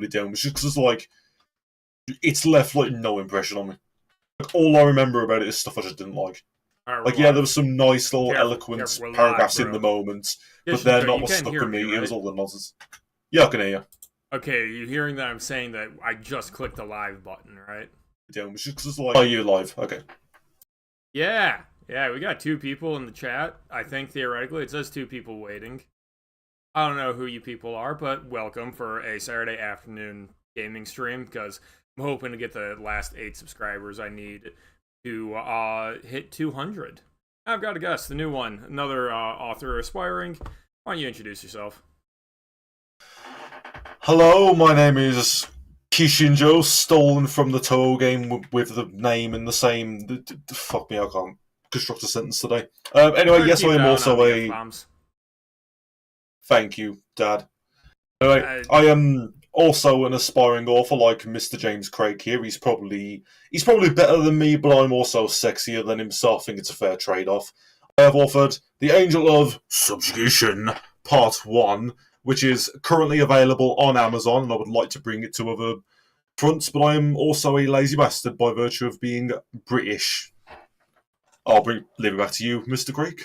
down, which is because like it's left like no impression on me. Like, all I remember about it is stuff I just didn't like. Alright, Like, yeah, there was some nice little eloquent we're paragraphs live, in the bro. moment, Yes, but they're not you what can stuck hear with me. me, It was right? all the nonsense. Yeah, I can hear you. Okay, you hearing that I'm saying that I just clicked the live button, right? Down, which is because like, are you live? Okay. Yeah, we got 2 people in the chat. I think theoretically it says 2 people waiting. I don't know who you people are, but welcome for a Saturday afternoon gaming stream, because I'm hoping to get the last 8 subscribers I need to hit 200. I've got a guest, the new one, another author aspiring. Why don't you introduce yourself? Hello, my name is Kishinjo, stolen from the Toho game with the name in the same. Fuck me, I can't construct a sentence today. Anyway, yes, I am also a. F-bombs. Thank you, Dad. Anyway, I am also an aspiring author like Mr. James Craig here. He's probably better than me, but I'm also sexier than him, so I think it's a fair trade-off. I have authored The Angel of Subjugation, Part 1, which is currently available on Amazon, and I would like to bring it to other fronts, but I am also a lazy bastard by virtue of being British. Leave it back to you, Mr. Craig.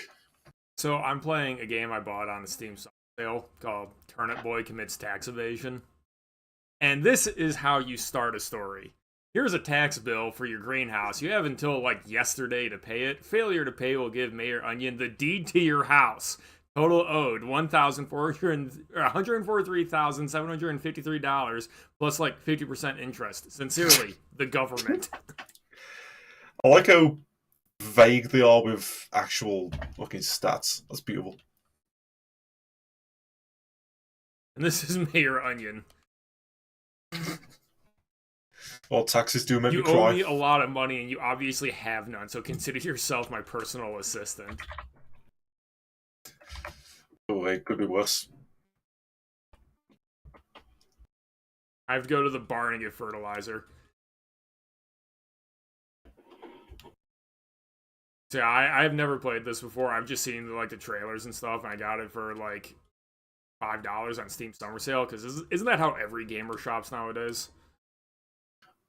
So I'm playing a game I bought on a Steam sale called Turnip Boy Commits Tax Evasion. And this is how you start a story. Here's a tax bill for your greenhouse. You have until like yesterday to pay it. Failure to pay will give Mayor Onion the deed to your house. Total owed $1,443,753 plus like 50% interest. Sincerely, the government. I like how vague they are with actual fucking stats. That's beautiful. And this is Mayor Onion. Well, taxes do make me cry. You owe me a lot of money, and you obviously have none, so consider yourself my personal assistant. Oh, it could be worse. I have to go to the barn and get fertilizer. So yeah, I've never played this before. I've just seen like the trailers and stuff, and I got it for like $5 on Steam Summer Sale, because isn't that how every gamer shops nowadays?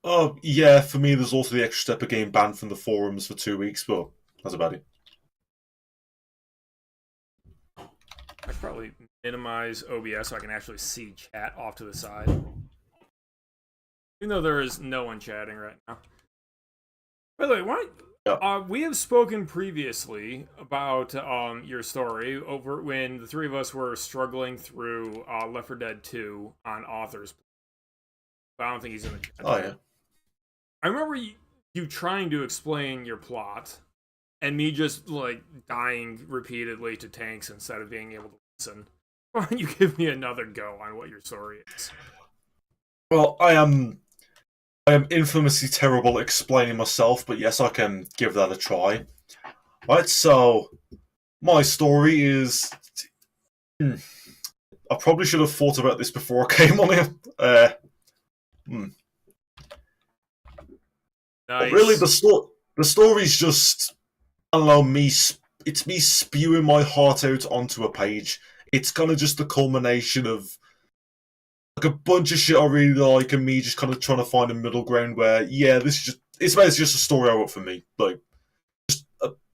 Oh, yeah, for me, there's also the extra step of getting banned from the forums for 2 weeks, but that's about it. I should probably minimize OBS so I can actually see chat off to the side. Even though there is no one chatting right now. By the way, we have spoken previously about your story over when the 3 of us were struggling through Left 4 Dead 2 on authors. But I don't think he's in the chat. Oh, yeah. I remember you trying to explain your plot, and me just, like, dying repeatedly to tanks instead of being able to listen. Why don't you give me another go on what your story is? Well, I am infamously terrible at explaining myself, but yes, I can give that a try. Right, so my story is. I probably should have thought about this before I came on here. Nice. But really, the story's just, I don't know, it's me spewing my heart out onto a page. It's kind of just the culmination of like a bunch of shit I really like, and me just kind of trying to find a middle ground where, yeah, this is it's basically just a story I wrote for me, like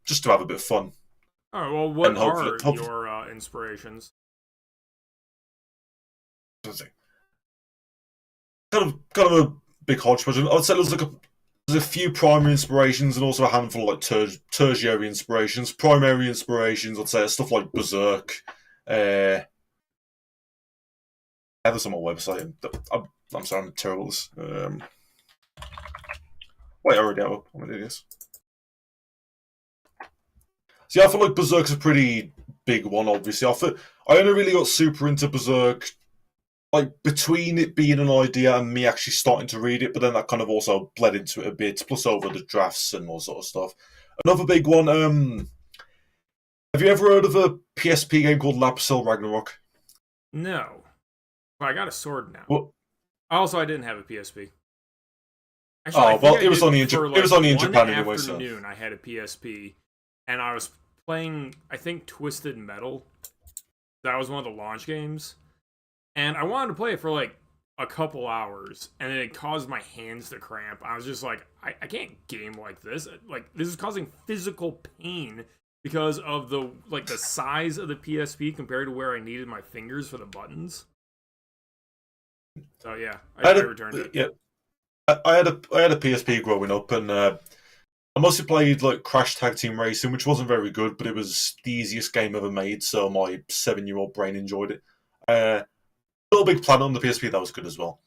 just to have a bit of fun. All right. Well, what are your inspirations? Kind of a big hodgepodge. I'd say there's a few primary inspirations and also a handful of like tertiary inspirations. Primary inspirations, I'd say, are stuff like Berserk. I have this on my website. I'm sorry, I'm terrible at this. Wait, I already have it. I'm gonna do this. See, I feel like Berserk's a pretty big one, obviously. I only really got super into Berserk like between it being an idea and me actually starting to read it, but then that kind of also bled into it a bit, plus over the drafts and all sort of stuff. Another big one, have you ever heard of a PSP game called Lapsil Ragnarok? No. Well, I got a sword now. Well, also, I didn't have a PSP. Actually, it was only in Japan anyway. So I had a PSP, and I was playing, I think, Twisted Metal. That was one of the launch games. And I wanted to play it for, like, a couple hours, and it caused my hands to cramp. I was just like, I can't game like this. Like, this is causing physical pain because of the size of the PSP compared to where I needed my fingers for the buttons. So yeah, I returned it. Yeah, I had a PSP growing up, and I mostly played like Crash Tag Team Racing, which wasn't very good, but it was the easiest game ever made. So my 7-year-old brain enjoyed it. Little Big Planet on the PSP, that was good as well.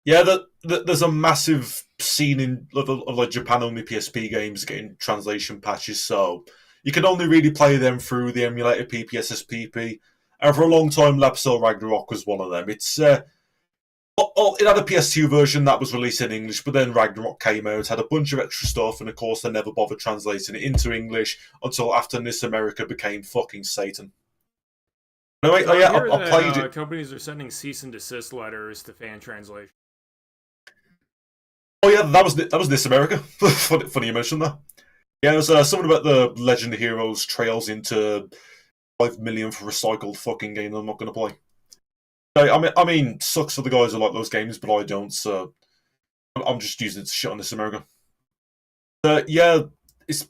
Yeah, there's a massive scene of like Japan only PSP games getting translation patches, so you can only really play them through the emulated PPSSPP. And for a long time, Lapsol Ragnarok was one of them. It had a PS2 version that was released in English, but then Ragnarok came out, had a bunch of extra stuff, and of course they never bothered translating it into English until after This America became fucking Satan. No, wait, So yeah, I played it. companies are sending cease and desist letters to fan translation. Oh yeah, that was This America. Funny you mentioned that. Yeah, it was something about the Legend of Heroes trails into 5 million for recycled fucking game that I'm not going to play. I mean, sucks for the guys who like those games, but I don't. So I'm just using it to shit on This America. Yeah, it's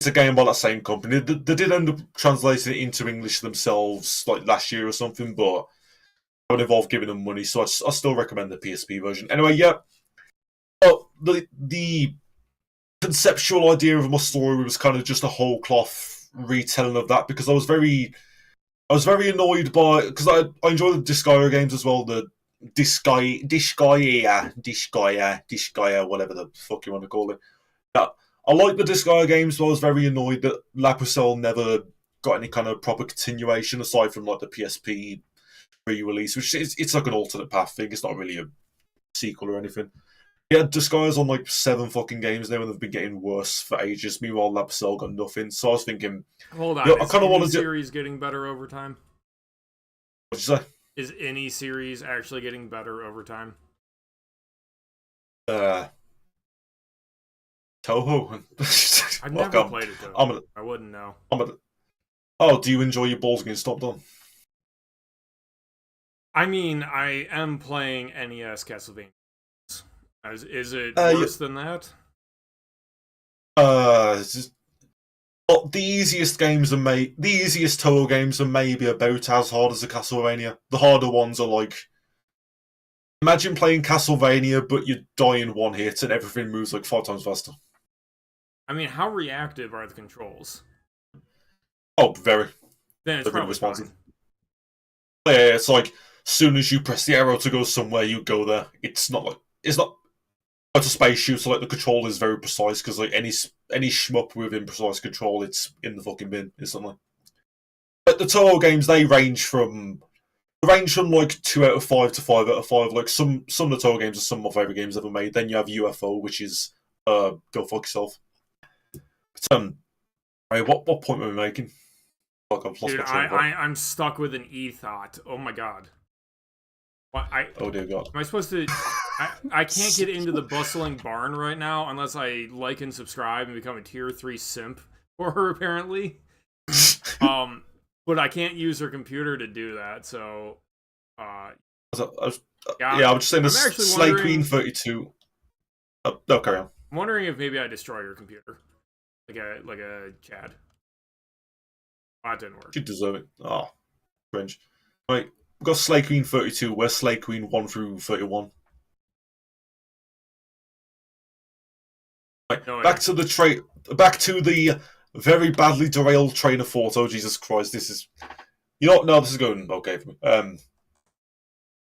a game by that same company. They did end up translating it into English themselves, like last year or something, but it would involve giving them money, so I still recommend the PSP version. Anyway, yeah. Oh, the conceptual idea of my story was kind of just a whole cloth retelling of that because I was very annoyed by because I enjoy the Disgaea games as well. The Disgaea, whatever the fuck you want to call it. Yeah, I like the Disgaea games, but I was very annoyed that Lapusel never got any kind of proper continuation aside from like the PSP re-release, which it's like an alternate path thing. It's not really a sequel or anything. Yeah, Disgaea's on like 7 fucking games now, and they've been getting worse for ages. Meanwhile, Lapsel got nothing. So I was thinking, hold on, I kind of want to do. Series getting better over time? What'd you say? Is any series actually getting better over time? Toho. I've never played it though. I wouldn't know. Oh, do you enjoy your balls getting stomped on? I mean, I am playing NES Castlevania. Is it worse than that? Just, well, the easiest Toho games are maybe about as hard as the Castlevania. The harder ones are like, imagine playing Castlevania, but you die in one hit and everything moves like 5 times faster. I mean, how reactive are the controls? Oh, very. Then it's probably responsive. Yeah, it's like, soon as you press the arrow to go somewhere, you go there. It's not a space shooter. Like the control is very precise because like any shmup with imprecise control, it's in the fucking bin instantly. But the Toho games they range from like 2 out of 5 to 5 out of 5. Like some of the Toho games are some of my favorite games ever made. Then you have UFO, which is go fuck yourself. But what point were we making? Like I've lost Dude, I'm stuck with an e-thought. Oh my god. Oh dear god. Am I supposed to? I can't get into the bustling barn right now unless I like and subscribe and become a tier 3 simp for her apparently. But I can't use her computer to do that. So, I'm just saying this Slay Queen 32. No, carry on. I'm wondering if maybe I destroy your computer, like a Chad. Oh, that didn't work. You deserve it. Oh, cringe. Right. We've got Slay Queen 32. Where's Slay Queen 1 through 31? Right, no back to the very badly derailed train of thought. Oh Jesus Christ! This is, no, this is going okay for me.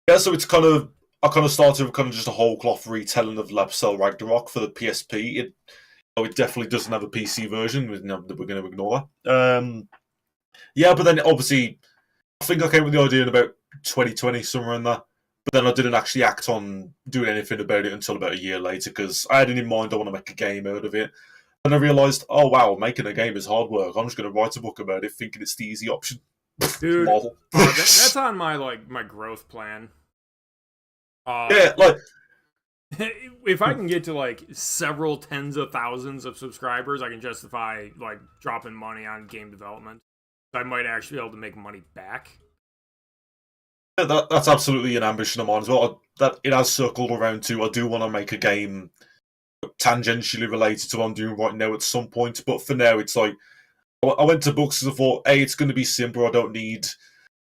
Yeah, so it's I started with just a whole cloth retelling of Lapsel Ragnarok for the PSP. It definitely doesn't have a PC version. We're going to ignore that. Yeah, but then obviously, I think I came with the idea in about 2020, somewhere in there. But then I didn't actually act on doing anything about it until about a year later because I had it in mind I want to make a game out of it. And I realised, oh wow, making a game is hard work. I'm just going to write a book about it thinking it's the easy option. Dude, that's on my growth plan. Yeah, like... if I can get to like several tens of thousands of subscribers, I can justify like dropping money on game development. I might actually be able to make money back. That's absolutely an ambition of mine as well. That it has circled around to. I do want to make a game tangentially related to what I'm doing right now at some point, but for now, it's like I went to books because I thought, hey, it's going to be simple. I don't need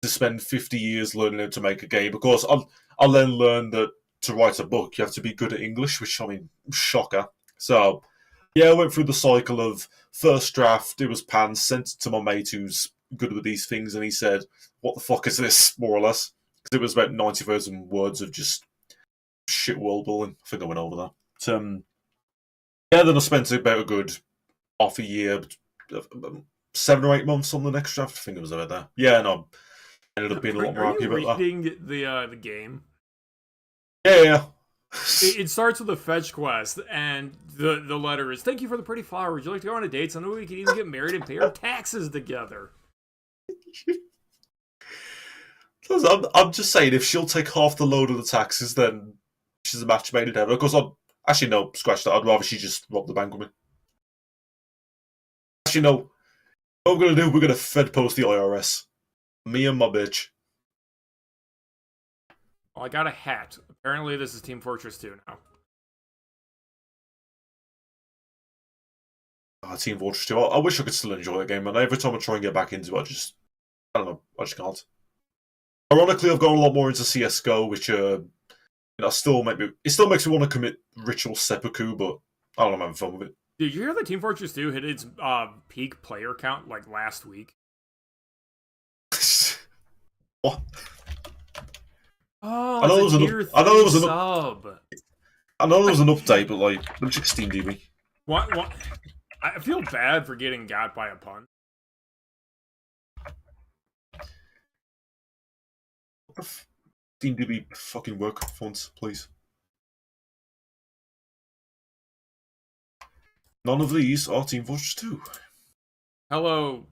to spend 50 years learning how to make a game. Of course, I'll then learn that to write a book, you have to be good at English, which, I mean, shocker. So, yeah, I went through the cycle of first draft, it was panned, sent it to my mate who's good with these things, and he said, what the fuck is this, more or less? Because it was about 90,000 words of just shit world building. I think I went over that. But, yeah, then I spent about a good half a year, 7 or 8 months on the next draft. I think it was about there. Yeah, no, I ended up being a lot more Are happy you about that. reading the game? Yeah. It starts with a fetch quest, and the letter is, "Thank you for the pretty flower. Would you like to go on a date? So we can even get married and pay our taxes together." I'm just saying, if she'll take half the load of the taxes, then she's a match made in heaven. Of course, I'd actually no, scratch that. I'd rather she just rob the bank with me. Actually, no. What we're gonna do? We're gonna Fed post the IRS. Me and my bitch. Well, I got a hat. Apparently, this is Team Fortress 2 now. Team Fortress 2. I wish I could still enjoy the game, and every time I try and get back into it, I don't know, I just can't. Ironically, I've gone a lot more into CS:GO, which still makes me want to commit ritual seppuku, but I don't know, I'm having fun with it. Did you hear that Team Fortress 2 hit its peak player count like last week? What? Oh, I know it's a tier 3 sub. I know there was an update, but like, let me check Steam DB. What? I feel bad for getting got by a pun. What the Steam DB fucking work fonts, please. None of these are Team Fortress 2. Hello,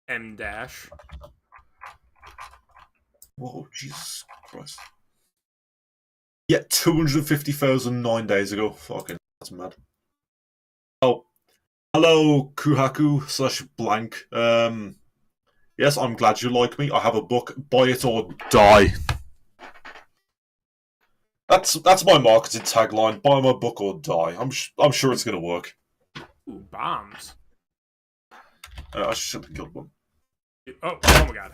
M dash. Whoa, Jesus Christ. Yeah, 250,000 9 days ago. Fucking, that's mad. Oh, hello, Kuhaku/blank. Yes, I'm glad you like me. I have a book. Buy it or die. That's my marketing tagline. Buy my book or die. I'm sure it's gonna work. Ooh, bombs. I should have killed one. Oh my god.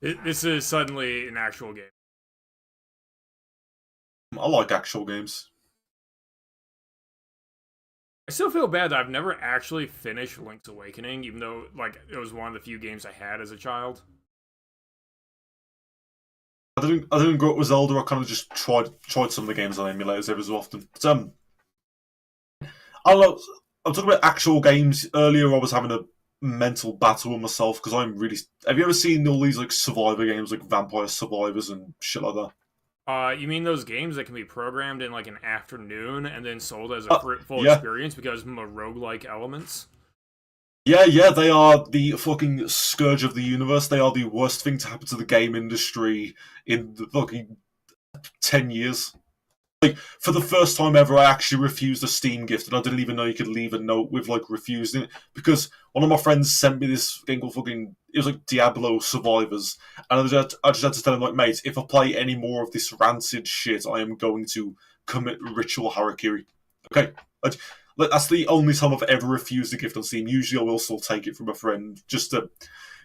This is suddenly an actual game. I like actual games. I still feel bad that I've never actually finished Link's Awakening, even though like it was one of the few games I had as a child. I didn't grow up with Zelda. I kind of just tried some of the games on emulators every so often. But I don't know. I'm talking about actual games. Earlier, I was having a mental battle with myself because I'm really. Have you ever seen all these like survivor games, like Vampire Survivors and shit like that? You mean those games that can be programmed in like an afternoon and then sold as a full yeah. experience because of roguelike elements? Yeah, they are the fucking scourge of the universe. They are the worst thing to happen to the game industry in the fucking 10 years. Like, for the first time ever, I actually refused a Steam gift, and I didn't even know you could leave a note with, like, refusing it, because one of my friends sent me this game called fucking, it was like Diablo Survivors, and I just had to tell him, like, mate, if I play any more of this rancid shit, I am going to commit ritual harakiri. Okay? That's the only time I've ever refused a gift on Steam. Usually I will still take it from a friend, just to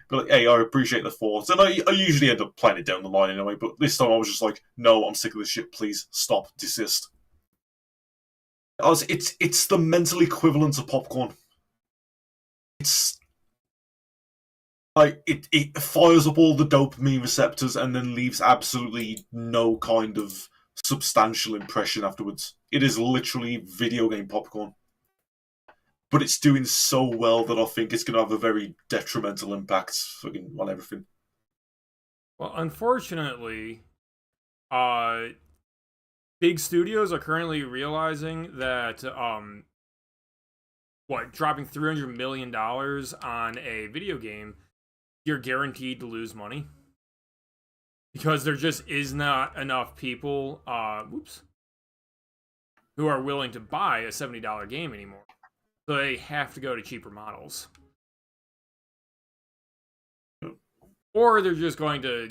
be like, hey, I appreciate the thought. And I usually end up playing it down the line anyway, but this time I was just like, no, I'm sick of this shit, please, stop, desist. It's the mental equivalent of popcorn. It's like, it fires up all the dopamine receptors and then leaves absolutely no kind of substantial impression afterwards. It is literally video game popcorn. But it's doing so well that I think it's going to have a very detrimental impact on everything. Well, unfortunately, big studios are currently realizing that dropping $300 million on a video game, you're guaranteed to lose money because there just is not enough people who are willing to buy a $70 game anymore. So they have to go to cheaper models. or they're just going to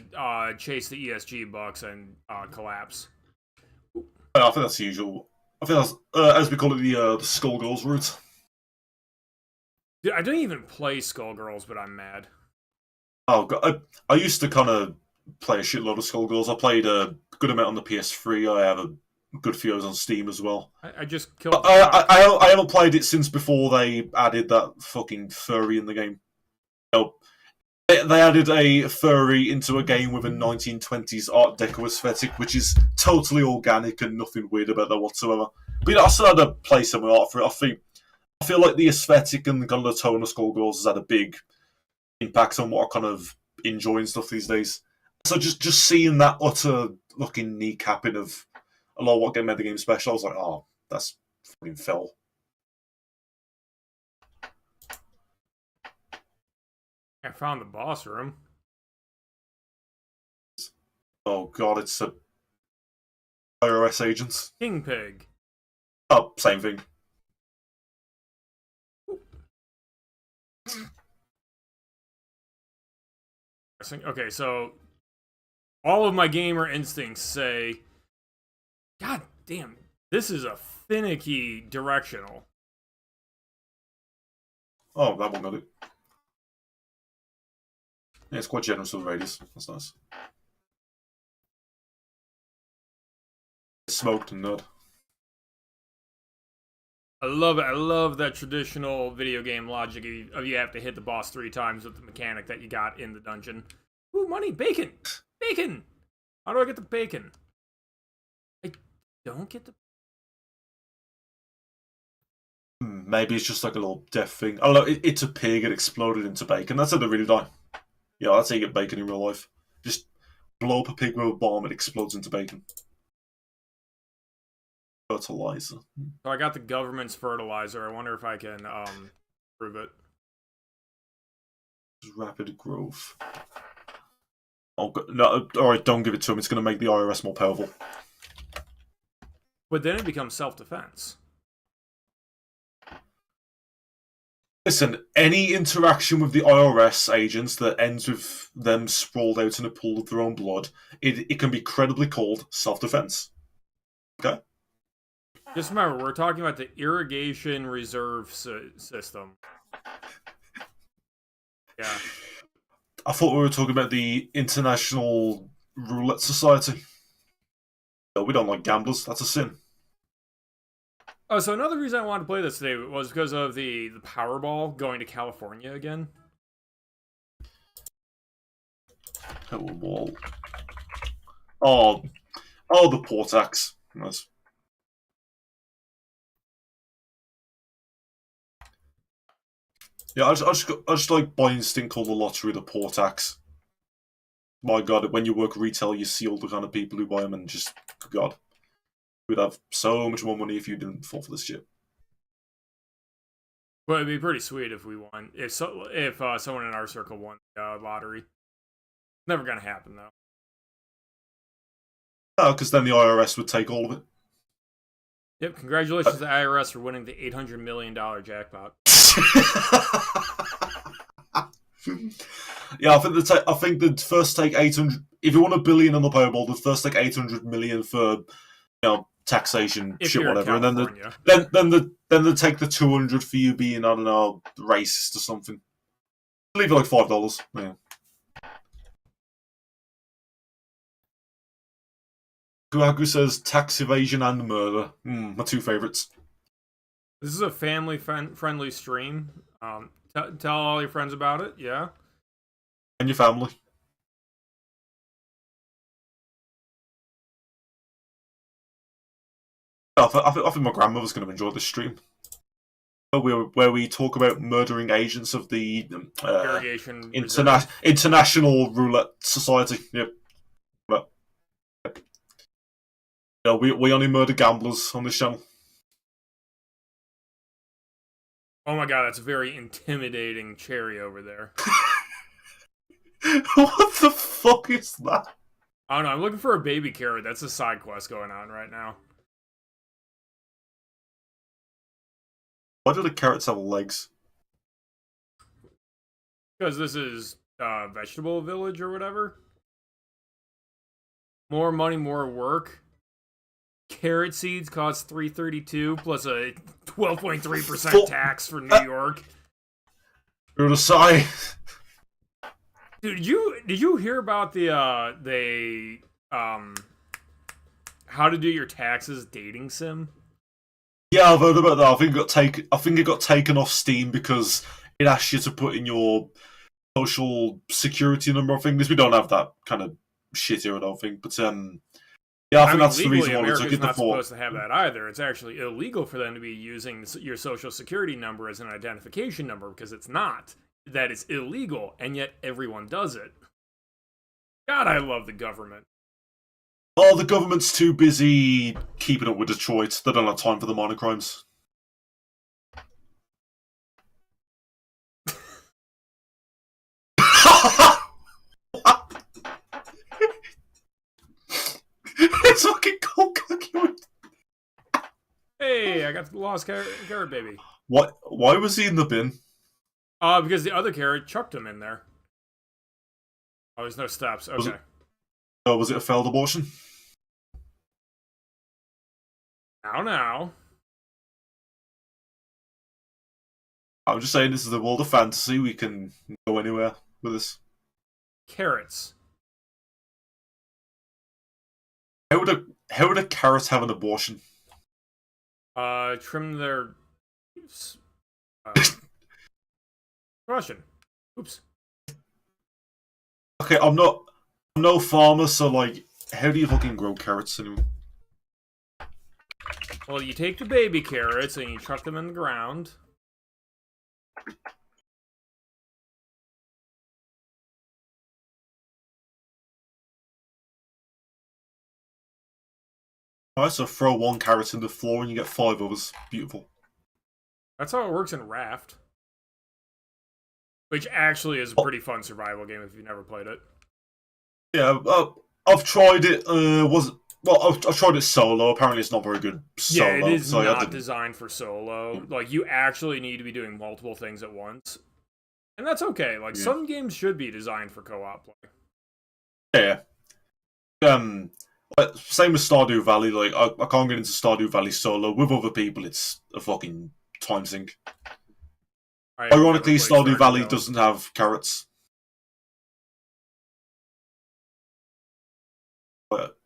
chase the ESG bucks and collapse. I think that's the usual. I think that's, as we call it, the Skullgirls route. Dude, I don't even play Skullgirls, but I'm mad. Oh, God. I used to kind of play a shitload of Skullgirls. I played a good amount on the PS3. I have a good few on Steam as well. I just killed. I haven't played it since before they added that fucking furry in the game. You know, they added a furry into a game with a 1920s Art Deco aesthetic, which is totally organic and nothing weird about that whatsoever. But I still had to play some art for it. I feel like the aesthetic and kind of the tone of Skullgirls has had a big impact on what I kind of enjoy and stuff these days. So just seeing that utter looking kneecapping of a lot of what made the game special, I was like, oh, that's fucking fell. I found the boss room. Oh god, it's a IRS agents. King Pig. Oh, same thing. Okay, so all of my gamer instincts say, God damn, this is a finicky directional. Oh, that one got it. Yeah, it's quite generous with the radius. That's nice. It's smoked and nerd. I love it. I love that traditional video game logic of you have to hit the boss 3 times with the mechanic that you got in the dungeon. Ooh, money! Bacon! Bacon! How do I get the bacon? I don't get the... Maybe it's just like a little death thing. I don't know, it's a pig, it exploded into bacon. That's how they really die. Yeah, that's how you get bacon in real life. Just blow up a pig with a bomb, it explodes into bacon. Fertilizer. So I got the government's fertilizer. I wonder if I can prove it. Rapid growth. Oh no! All right, don't give it to him. It's going to make the IRS more powerful. But then it becomes self-defense. Listen, any interaction with the IRS agents that ends with them sprawled out in a pool of their own blood, it can be credibly called self-defense. Okay. Just remember, we're talking about the irrigation reserve system. Yeah. I thought we were talking about the International Roulette Society. No, we don't like gamblers. That's a sin. Oh, so another reason I wanted to play this today was because of the Powerball going to California again. Powerball. Oh, the poor tax. Nice. Yeah, I just like by instinct call the lottery the poor tax. My God, when you work retail, you see all the kind of people who buy them, and just God, we'd have so much more money if you didn't fall for this shit. Well, it'd be pretty sweet if we won. If someone in our circle won the lottery. Never gonna happen though. Oh, because then the IRS would take all of it. Yep, congratulations to the IRS for winning the $800 million jackpot. Yeah, I think they'd first take 800. If you want $1 billion on the Powerball, they'd first take 800 million for taxation if shit, whatever, and then they take the 200 for you being, I don't know, racist or something. Leave it like $5. Yeah. Guagu says tax evasion and murder. My two favorites. This is a family-friendly stream. Tell all your friends about it, yeah? And your family. I think my grandmother's going to enjoy this stream. Where we talk about murdering agents of the International Roulette Society. Yep. But, we only murder gamblers on this channel. Oh my god, that's a very intimidating cherry over there. What the fuck is that? I don't know, I'm looking for a baby carrot. That's a side quest going on right now. Why do the carrots have legs? Because this is vegetable village or whatever. More money, more work. Carrot seeds cost $3.32 plus a 12.3% tax for New York. You're the sign. Dude, did you hear about the how to do your taxes dating sim? Yeah, I've heard about that. I think it got taken off Steam because it asks you to put in your social security number. I think we don't have that kind of shit here. I don't think, but yeah, I think that's the reason why we took it. America's not supposed to have that either. It's actually illegal for them to be using your social security number as an identification number because it's not. That is illegal, and yet everyone does it. God, I love the government. Oh, the government's too busy keeping up with Detroit. They don't have time for the minor crimes. It's fucking cold cookie. Hey, I got the lost carrot baby. What? Why was he in the bin? Because the other carrot chucked him in there. Oh, there's no steps. Okay. Was it a failed abortion? Now. I'm just saying, this is the world of fantasy. We can go anywhere with this. Carrots. How would a carrot have an abortion? Trim their. Question. Oops. Okay, I'm no farmer, so like, how do you fucking grow carrots anyway? Well, you take the baby carrots and you chuck them in the ground. Alright, so throw one carrot in the floor and you get 5 others. Beautiful. That's how it works in Raft. Which actually is a pretty fun survival game if you've never played it. Yeah, I've tried it. I've tried it solo. Apparently, it's not very good solo. Yeah, it is not designed for solo. Like, you actually need to be doing multiple things at once. And that's okay. Like, some games should be designed for co-op play. Yeah. Same with Stardew Valley. Like, I can't get into Stardew Valley solo. With other people, it's a fucking time sink. Ironically, Stardew Valley doesn't have carrots. But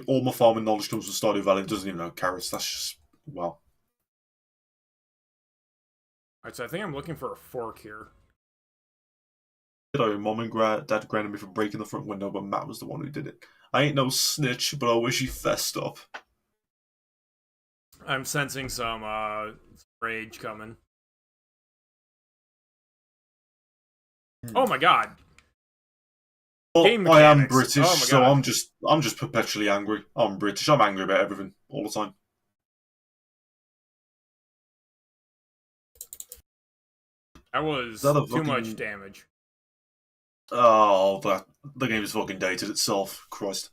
all my farming knowledge comes from Stardew Valley. It doesn't even have carrots. That's just, wow. Alright, so I think I'm looking for a fork here. Mom and Dad grounded me for breaking the front window, but Matt was the one who did it. I ain't no snitch, but I wish he fessed up. I'm sensing some rage coming. Oh my god. Well, I am British, so I'm just perpetually angry. I'm British. I'm angry about everything all the time. That was too much damage. Oh, the game is fucking dated itself. Christ.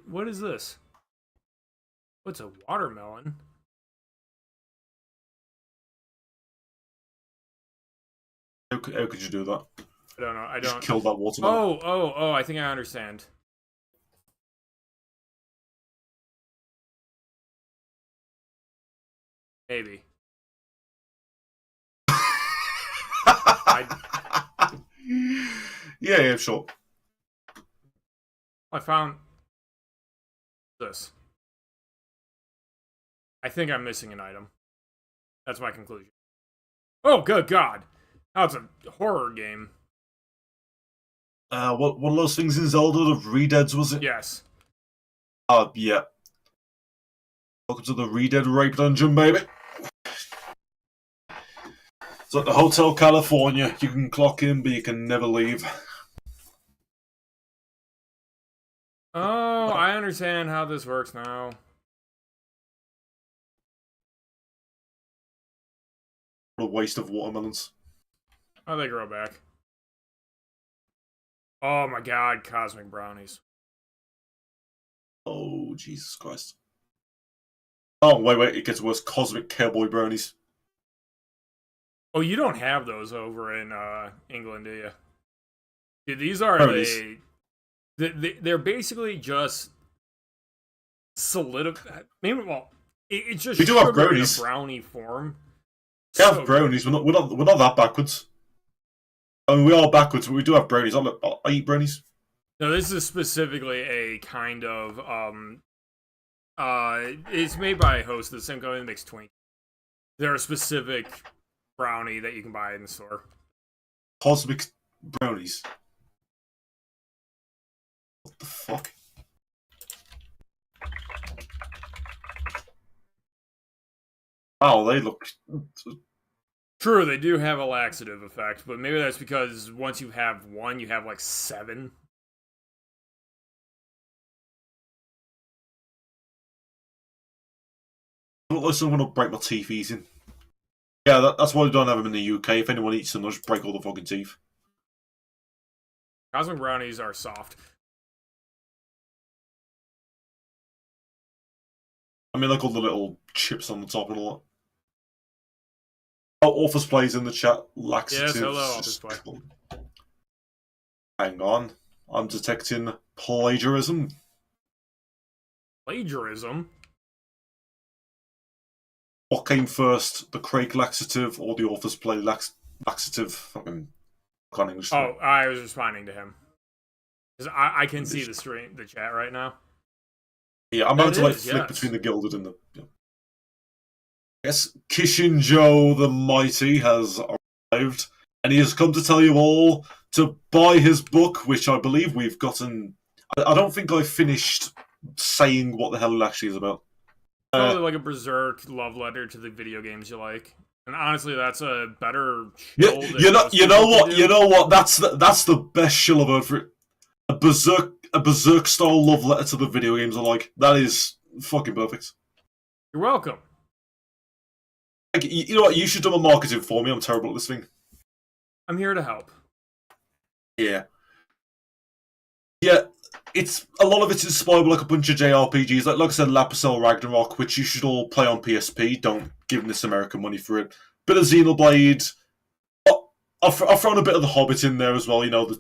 What is this? What's a watermelon? How could you do that? I don't know. I don't. Just kill that watermelon. Oh! I think I understand. Maybe. Yeah, sure. I found this. I think I'm missing an item. That's my conclusion. Oh, good God! Now it's a horror game. What one of those things in Zelda of Re-Deads, was it? Yes. Yeah. Welcome to the Re-Dead Rape Dungeon, baby. It's like the Hotel California. You can clock in, but you can never leave. Oh, I understand how this works now. What a waste of watermelons. Oh, they grow back. Oh my god, cosmic brownies. Oh, Jesus Christ. Oh, wait, it gets worse. Cosmic cowboy brownies. Oh, you don't have those over in England, do you? Dude, these are Brownies. they're basically just solidified. Maybe, well, it's just We do have sugar in a brownies. brownie form. We have So brownies. We're not that backwards. I mean, we are backwards, but we do have brownies. I eat brownies. no, this is specifically a kind of it's made by a host, the same company that makes Twinkies. They're a specific brownie that you can buy in the store. Cosmic brownies. What the fuck? Wow, they look. True, they do have a laxative effect, but maybe that's because once you have one, you have like 7. Look like someone will break my teeth eating. Yeah, that's why we don't have them in the UK. If anyone eats them, they'll just break all the fucking teeth. Cosmic brownies are soft. I mean, like all the little chips on the top and all that. Oh, Authors plays in the chat. Laxatives. Yes, hello, Office Play. Hang on. I'm detecting plagiarism. Plagiarism? What came first, the Craig laxative or the Authors play laxative? Fucking can't English. Oh, I was responding to him. Because I can see the chat right now. Yeah, I'm about to like flick between the Gilded and the. Yeah. Yes, Kishin Joe the Mighty has arrived, and he has come to tell you all to buy his book, which I believe we've gotten. I don't think I finished saying what the hell it actually is about. Probably like a berserk love letter to the video games you like, and honestly, that's a better. You know what? That's the best shill I've heard for it. A berserk style love letter to the video games I like. That is fucking perfect. You're welcome. Like, you know what? You should do my marketing for me. I'm terrible at this thing. I'm here to help. Yeah. Yeah, it's a lot of it's inspired by like a bunch of JRPGs. Like I said, Lapicel Ragnarok, which you should all play on PSP. Don't give them this American money for it. Bit of Xenoblade. I've thrown a bit of The Hobbit in there as well. Because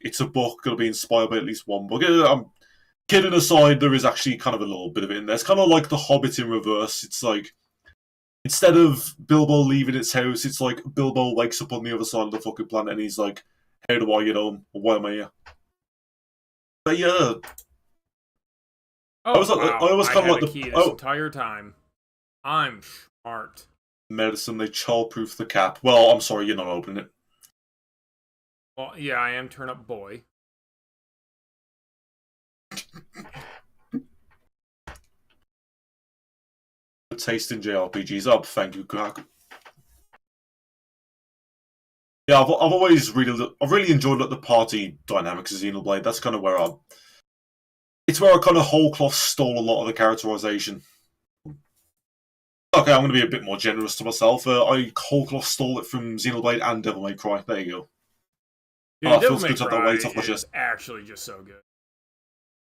it's a book going to be inspired by at least one book. I'm kidding aside. There is actually kind of a little bit of it in there. It's kind of like The Hobbit in reverse. It's like instead of Bilbo leaving its house, it's like Bilbo wakes up on the other side of the fucking planet and he's like, "How do I get home? Why am I here?" But yeah. Oh, I was kind of like the key this entire time. I'm smart. Medicine, they childproof the cap. Well, I'm sorry, you're not opening it. Well, yeah, I am Turnip Boy. Good taste in JRPGs. Oh, thank you, Crack. Yeah, I've always really enjoyed like the party dynamics of Xenoblade. That's kind of where it's where I kind of whole cloth stole a lot of the characterization. Okay, I'm going to be a bit more generous to myself. I whole cloth stole it from Xenoblade and Devil May Cry. There you go. Dude, Devil May Cry is actually just so good.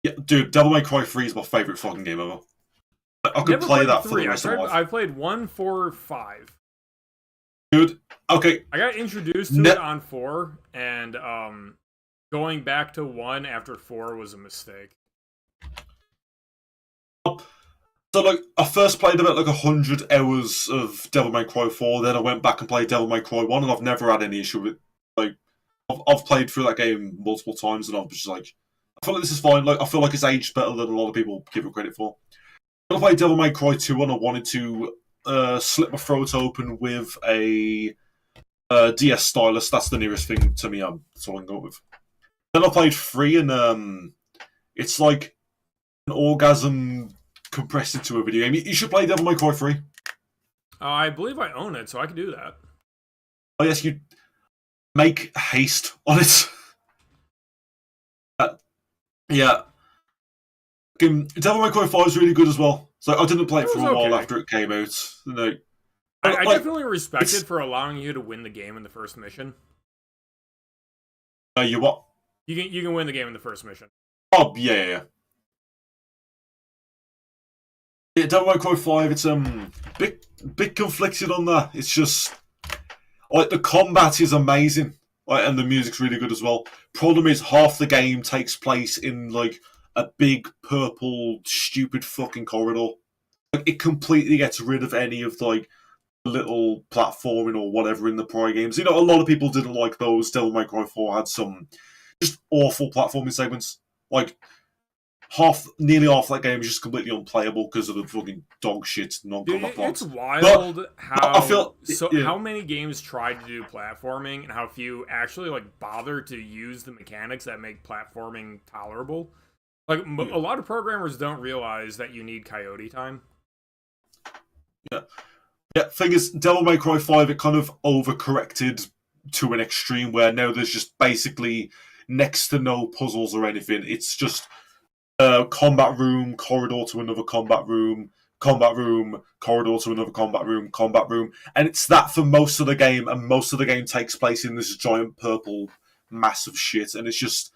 Yeah, dude, Devil May Cry 3 is my favourite fucking game ever. I could play that for the rest of my life. I played 1, 4, 5. Dude, okay. I got introduced to it on 4, and going back to 1 after 4 was a mistake. So, like, I first played about, 100 hours of Devil May Cry 4, then I went back and played Devil May Cry 1, and I've never had any issue with it. Like, I've played through that game multiple times, and I'm just like, I feel like this is fine. Like, I feel like it's aged better than a lot of people give it credit for. When I played Devil May Cry 2, and I wanted to slit my throat open with a DS stylus. That's the nearest thing to me. That's all I can go with. Then I played 3, and it's like an orgasm compressed into a video game. You should play Devil May Cry 3. I believe I own it, so I can do that. Oh yes, you make haste on it. Yeah. Devil May Cry 5 is really good as well. So I didn't play it for a while after it came out. No. I definitely respect it for allowing you to win the game in the first mission. You what? You can win the game in the first mission. Oh yeah. Yeah, Devil May Cry 5. It's bit conflicted on that. It's just like the combat is amazing, like, and the music's really good as well. Problem is, half the game takes place in like a big purple stupid fucking corridor. Like, it completely gets rid of any of like little platforming or whatever in the prior games. You know, a lot of people didn't like those. Devil May Cry 4 had some just awful platforming segments. Like nearly half that game is just completely unplayable because of the fucking dog shit non-combat blocks. It's wild how many games tried to do platforming and how few actually like bother to use the mechanics that make platforming tolerable. Like a lot of programmers don't realize that you need coyote time. Yeah. Thing is, Devil May Cry 5, it kind of overcorrected to an extreme where now there's just basically next to no puzzles or anything. It's just combat room, corridor to another combat room, corridor to another combat room. And it's that for most of the game, and most of the game takes place in this giant purple mass of shit, and it's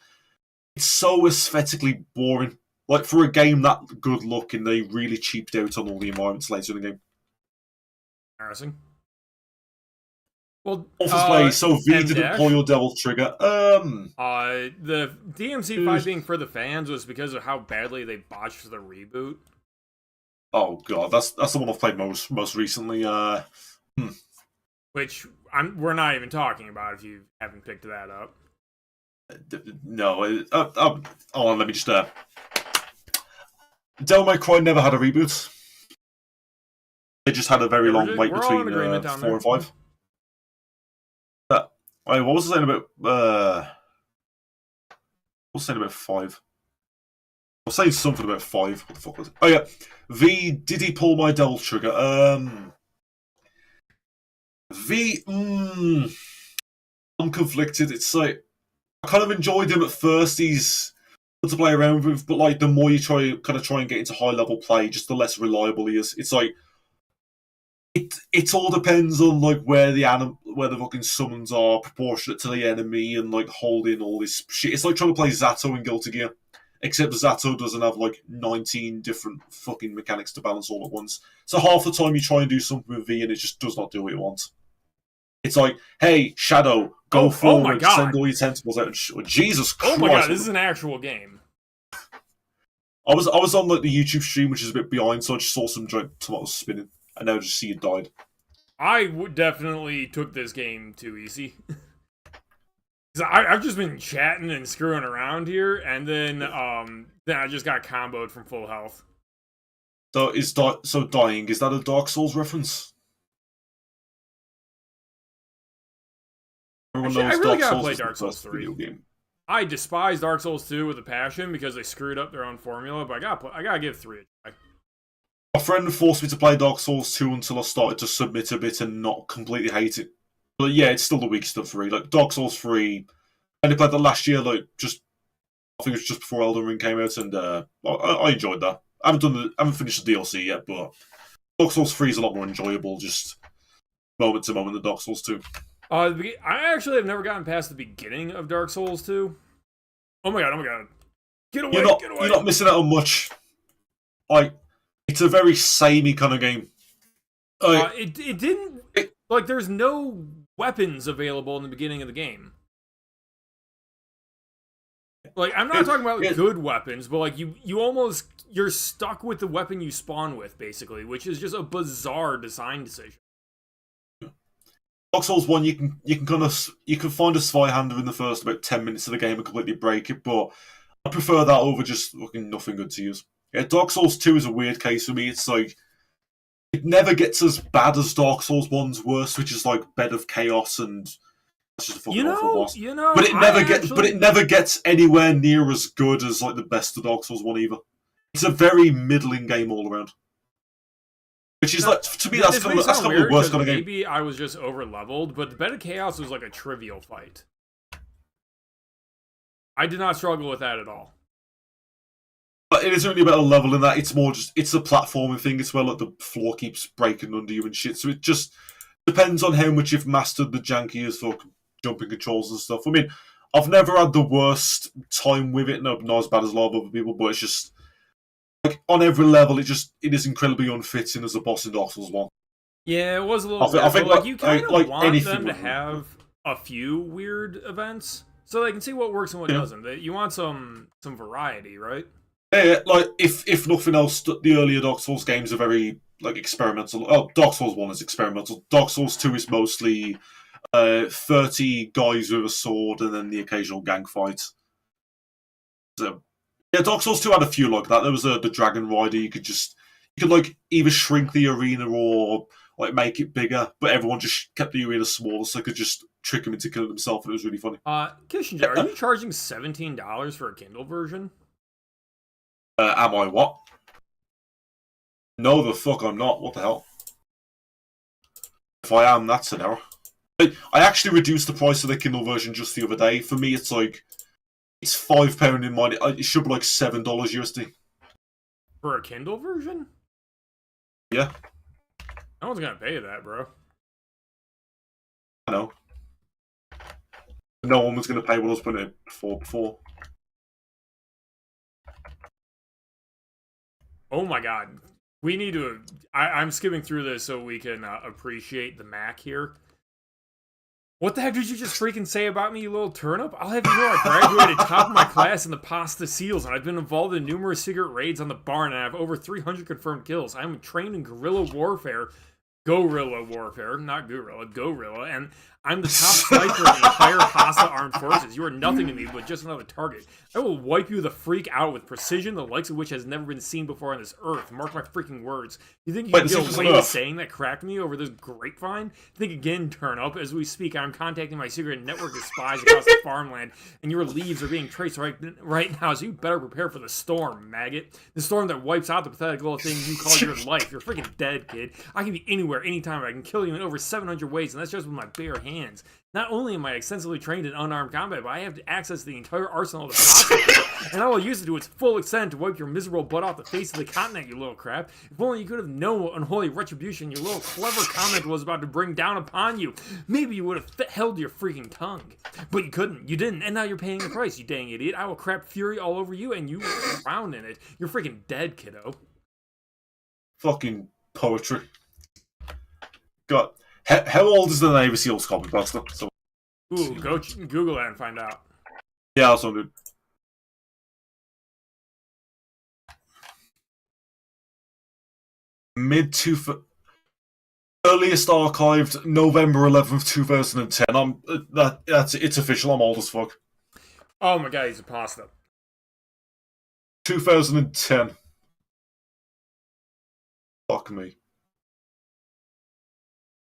so aesthetically boring. Like, for a game that good looking, they really cheaped out on all the environments later in the game. Embarrassing. Well, play, so V didn't pull your devil trigger. The DMC5 being for the fans was because of how badly they botched the reboot. Oh god, that's the one I've played most recently. Which we're not even talking about if you haven't picked that up. No, hold on, let me just. Devil May Cry never had a reboot. They just had a very long wait between 4 and 5. Wait, what was I saying about? What was I saying about 5? I was saying something about 5. What the fuck was it? Oh yeah, V. Did he pull my devil trigger? V. I'm conflicted. It's like I kind of enjoyed him at first. He's good to play around with, but like the more you try and get into high level play, just the less reliable he is. It's like it all depends on like where the fucking summons are proportionate to the enemy and like holding all this shit. It's like trying to play Zato in Guilty Gear, except Zato doesn't have like 19 different fucking mechanics to balance all at once. So half the time you try and do something with V and it just does not do what you want. It's like, hey, Shadow, go forward, send all your tentacles out. And Jesus Christ! Oh my god, this is an actual game. I was on like the YouTube stream, which is a bit behind, so I just saw some giant tomatoes spinning. And now just see it died. I definitely took this game too easy. I've just been chatting and screwing around here, and then I just got comboed from full health. So dying, is that a Dark Souls reference? Actually, I really gotta play Dark Souls 3. Game. I despise Dark Souls 2 with a passion because they screwed up their own formula, but I gotta give 3 a try. My friend forced me to play Dark Souls 2 until I started to submit a bit and not completely hate it. But yeah, it's still the weakest of 3. Like, Dark Souls 3, I only played that last year, like, I think it was just before Elden Ring came out, and I enjoyed that. I haven't finished the DLC yet, but Dark Souls 3 is a lot more enjoyable, just moment to moment than Dark Souls 2. I actually have never gotten past the beginning of Dark Souls 2. Oh my god. Get away, get away. You're not missing out on much. Like, it's a very samey kind of game. There's no weapons available in the beginning of the game. Like, I'm not talking about good weapons, but like you're stuck with the weapon you spawn with, basically, which is just a bizarre design decision. Dark Souls 1, you can find a Zweihander in the first about 10 minutes of the game and completely break it, but I prefer that over just fucking nothing good to use. Yeah, Dark Souls 2 is a weird case for me. It's like it never gets as bad as Dark Souls 1's worst, which is like Bed of Chaos, and that's just a fucking awful boss. But it never gets anywhere near as good as like the best of Dark Souls 1 either. It's a very middling game all around. Which is like, to me, that's kind of the worst kind of game. Maybe I was just over leveled, but the Bed of Chaos was like a trivial fight. I did not struggle with that at all. it isn't really about a level in that. It's more just it's a platforming thing. It's where like the floor keeps breaking under you and shit. So it just depends on how much you've mastered the jankiest fucking jumping controls and stuff. I mean, I've never had the worst time with it. No, not as bad as a lot of other people, but it's just like on every level, it is incredibly unfitting as a boss in Dark Souls 1. Yeah, it was a little I think like you kind of like want them to have a few weird events so they can see what works and what doesn't. You want some variety, right? Yeah, like if nothing else, the earlier Dark Souls games are very like experimental. Oh, Dark Souls 1 is experimental. Dark Souls 2 is mostly 30 guys with a sword and then the occasional gang fight. So yeah, Dark Souls 2 had a few like that. There was the Dragon Rider. You could like either shrink the arena or like make it bigger, but everyone just kept the arena smaller, so they could just trick him into killing himself, and it was really funny. Kissinger, are you charging $17 for a Kindle version? Am I what? No, the fuck I'm not. What the hell? If I am, that's an error. I actually reduced the price of the Kindle version just the other day. For me, it's like it's £5 in mine. It should be like $7 USD. For a Kindle version? Yeah. No one's gonna pay that, bro. I know. No one was gonna pay what I was putting it for before. Oh my god. We need to... I'm skimming through this so we can appreciate the Mac here. What the heck did you just freaking say about me, you little turnip? I'll have you know I graduated top of my class in the pasta seals, and I've been involved in numerous secret raids on the barn, and I have over 300 confirmed kills. I'm trained in guerrilla warfare, not gorilla, and I'm the top sniper in the entire Pasta Armed Forces. You are nothing to me but just another target. I will wipe you the freak out with precision, the likes of which has never been seen before on this earth. Mark my freaking words. You think you can get away with saying that crack me over this grapevine? Think again, Turnip. As we speak, I'm contacting my secret network of spies across the farmland, and your leaves are being traced right now, so you better prepare for the storm, maggot. The storm that wipes out the pathetic little thing you call your life. You're freaking dead, kid. I can be anywhere, anytime. I can kill you in over 700 ways, and that's just with my bare hands. Not only am I extensively trained in unarmed combat, but I have access to the entire arsenal of the possible, and I will use it to its full extent to wipe your miserable butt off the face of the continent, you little crap. If only you could have known what unholy retribution your little clever comment was about to bring down upon you. Maybe you would have held your freaking tongue. But you couldn't. You didn't, and now you're paying the price, you dang idiot. I will crap fury all over you, and you drown in it. You're freaking dead, kiddo. Fucking poetry. God. How old is the Navy SEALs comic, Buster? So, ooh, go Google that and find out. Yeah, that's what I'm doing. Earliest archived November 11th, 2010. It's official. I'm old as fuck. Oh my god, he's a pasta. 2010. Fuck me.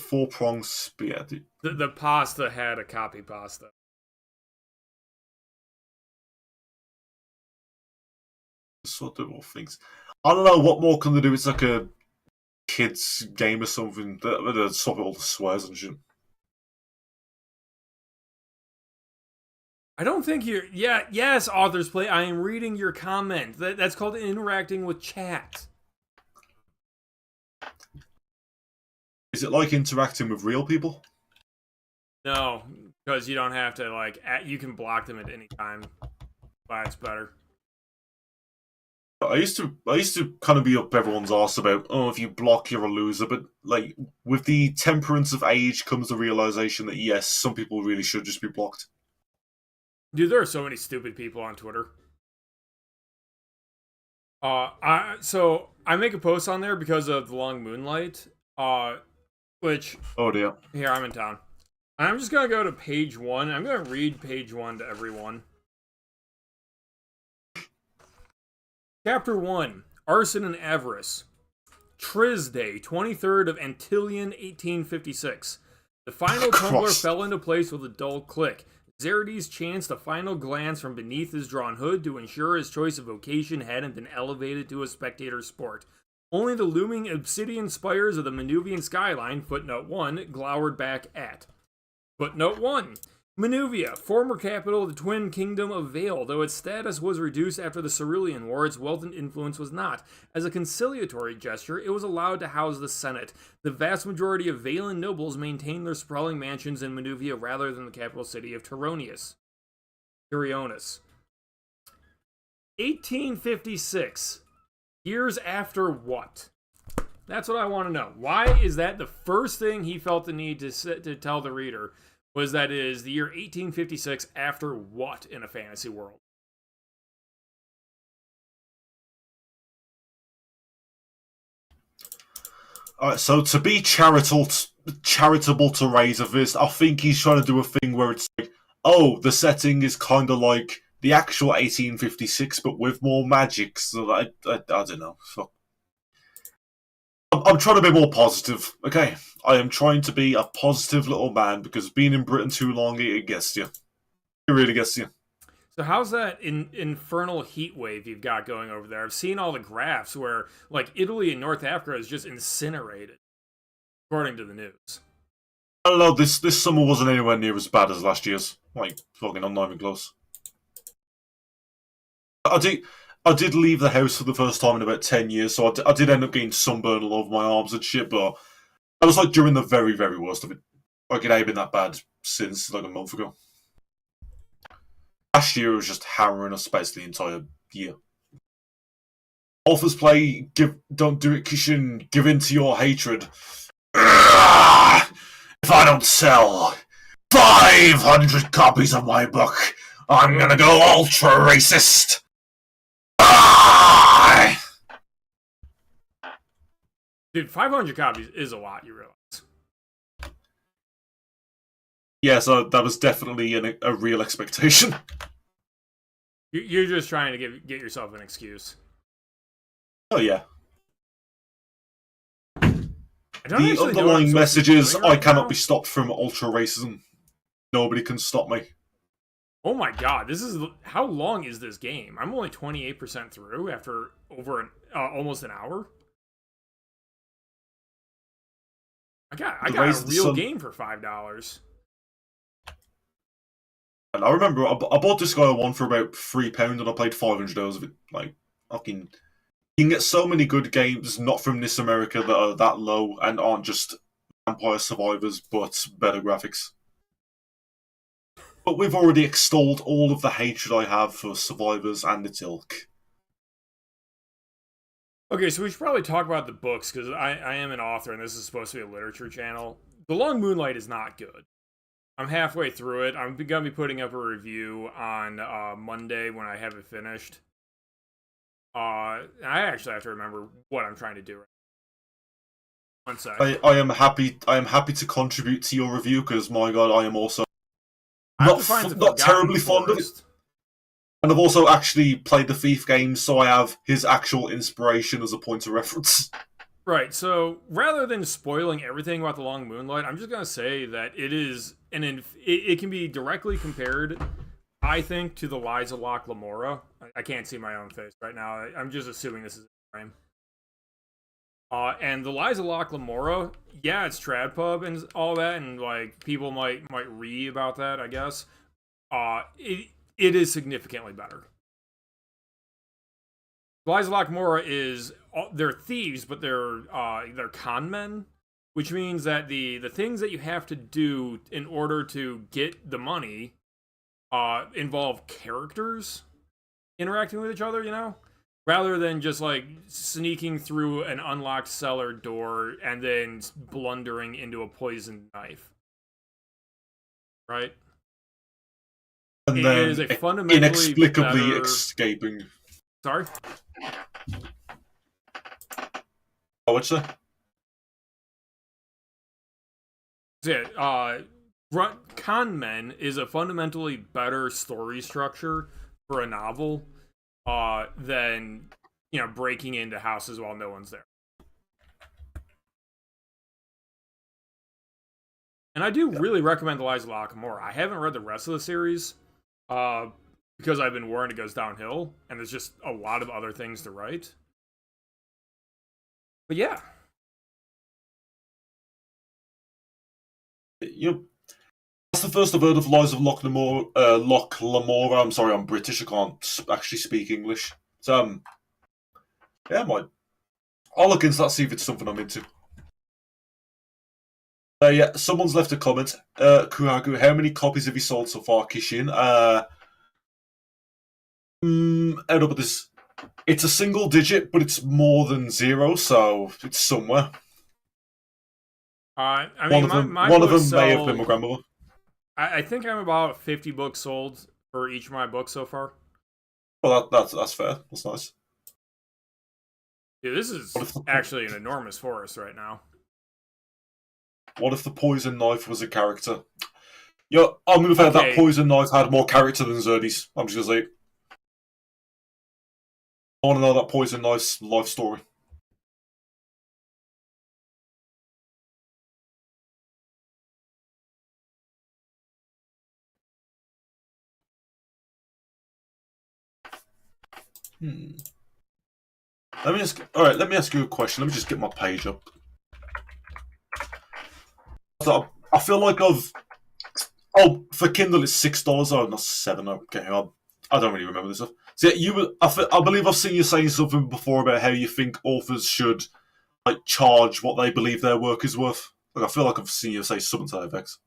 4-pronged spear. The pasta had a copy pasta. Sort of more things. I don't know what more can they do. It's like a kids game or something. That stop all the swears and shit. I don't think you're... Yeah, yes, Authors Play. I am reading your comment. That's called interacting with chat. Is it like interacting with real people? No, because you don't have to, like... You can block them at any time. But it's better. I used to kind of be up everyone's arse about, oh, if you block, you're a loser. But, like, with the temperance of age comes the realization that, yes, some people really should just be blocked. Dude, there are so many stupid people on Twitter. So I make a post on there because of the long moonlight. Which... Oh, dear. Here, I'm in town. I'm just gonna go to page 1. I'm gonna read page 1 to everyone. Chapter 1. Arson and Avarice. Triz Day, 23rd of Antillion, 1856. The final tumbler fell into place with a dull click. Xerides chanced a final glance from beneath his drawn hood to ensure his choice of vocation hadn't been elevated to a spectator sport. Only the looming obsidian spires of the Manuvian skyline, footnote 1, glowered back at. Footnote 1. Manuvia, former capital of the Twin Kingdom of Vale, though its status was reduced after the Cerulean War, its wealth and influence was not. As a conciliatory gesture, it was allowed to house the Senate. The vast majority of Valen nobles maintained their sprawling mansions in Manuvia rather than the capital city of Turionis. 1856. Years after what? That's what I want to know. Why is that the first thing he felt the need to tell the reader? Was that it is the year 1856 after what in a fantasy world? Alright, so to be charitable to raise a fist, I think he's trying to do a thing where it's like, oh, the setting is kind of like the actual 1856, but with more magic. So I don't know. So, I'm trying to be more positive, okay? I am trying to be a positive little man because being in Britain too long, it gets you. It really gets you. So how's that infernal heat wave you've got going over there? I've seen all the graphs where, like, Italy and North Africa is just incinerated, according to the news. I don't know, this summer wasn't anywhere near as bad as last year's. Like, fucking, I'm not even close. I did leave the house for the first time in about 10 years, so I did end up getting sunburn all over my arms and shit, but I was like during the very, very worst of it. Like, it ain't been that bad since like a month ago. Last year it was just hammering us basically the entire year. Authors play, don't do it, Kishin, give in to your hatred. If I don't sell 500 copies of my book, I'm gonna go ultra racist. Dude, 500 copies is a lot, you realize. Yeah, so that was definitely a real expectation. You're just trying to get yourself an excuse. Oh, yeah. The underlying message is, I cannot be stopped from ultra racism. Nobody can stop me. Oh my god, how long is this game? I'm only 28% through after over almost an hour. I got a real game for $5. And I remember I bought this guy one for about £3 and I played 500 hours of it. Like, fucking, you can get so many good games not from this America that are that low and aren't just Vampire Survivors, but better graphics. But we've already extolled all of the hatred I have for Survivors and its ilk. Okay, so we should probably talk about the books, because I am an author, and this is supposed to be a literature channel. The Long Moonlight is not good. I'm halfway through it. I'm going to be putting up a review on Monday when I have it finished. I actually have to remember what I'm trying to do. One sec. I am happy to contribute to your review, because, my god, I am also not terribly fond of it. And I've also actually played the Thief games, so I have his actual inspiration as a point of reference. Right, so rather than spoiling everything about The Long Moonlight, I'm just going to say that it is it can be directly compared, I think, to the Lies of Locke Lamora. I can't see my own face right now. I'm just assuming this is a frame. And the Lies of Locke Lamora, yeah, it's trad pub and all that, and like people might read about that, I guess. It is significantly better. Lies of Locke Lamora is they're thieves, but they're con men, which means that the things that you have to do in order to get the money involve characters interacting with each other, you know, rather than just like sneaking through an unlocked cellar door and then blundering into a poisoned knife, right? And then is a fundamentally inexplicably better... escaping. Sorry? Oh, what's that? Yeah, Con Men is a fundamentally better story structure for a novel than, you know, breaking into houses while no one's there. And I do really recommend The Lies of Locke more. I haven't read the rest of the series because I've been worried it goes downhill, and there's just a lot of other things to write. But yeah. That's the first I've heard of Lies of Loch Lamora. Loch Lamora. I'm sorry, I'm British. I can't actually speak English. So, yeah, I'll look into that, see if it's something I'm into. Yeah, someone's left a comment. Kuragu, how many copies have you sold so far, Kishin? End up with this. It's a single digit, but it's more than zero, so it's somewhere. I mean, one of them may have been my grandmother. I think I'm about 50 books sold for each of my books so far. Well, that's fair. That's nice. Yeah, this is actually an enormous forest right now. What if the poison knife was a character? Yeah, I'm gonna say that poison knife had more character than Zerdy's. I'm just gonna say. I want to know that poison knife's life story. Let me ask you a question. Let me just get my page up. So I feel like for Kindle it's $6. Oh, not $7. Okay, I don't really remember this stuff. So yeah, I believe I've seen you saying something before about how you think authors should like charge what they believe their work is worth. Like I feel like I've seen you say something to that effect.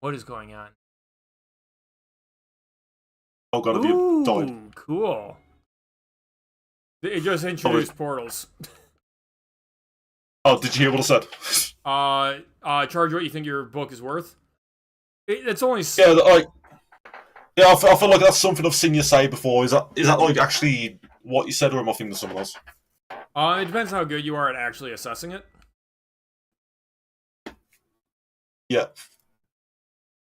What is going on? Oh, gotta be a died. Cool. It just introduced portals. Oh, did you hear what I said? Charge what you think your book is worth. It's only I feel like that's something I've seen you say before. Is that like actually what you said, or am I thinking of someone else? It depends how good you are at actually assessing it. Yeah.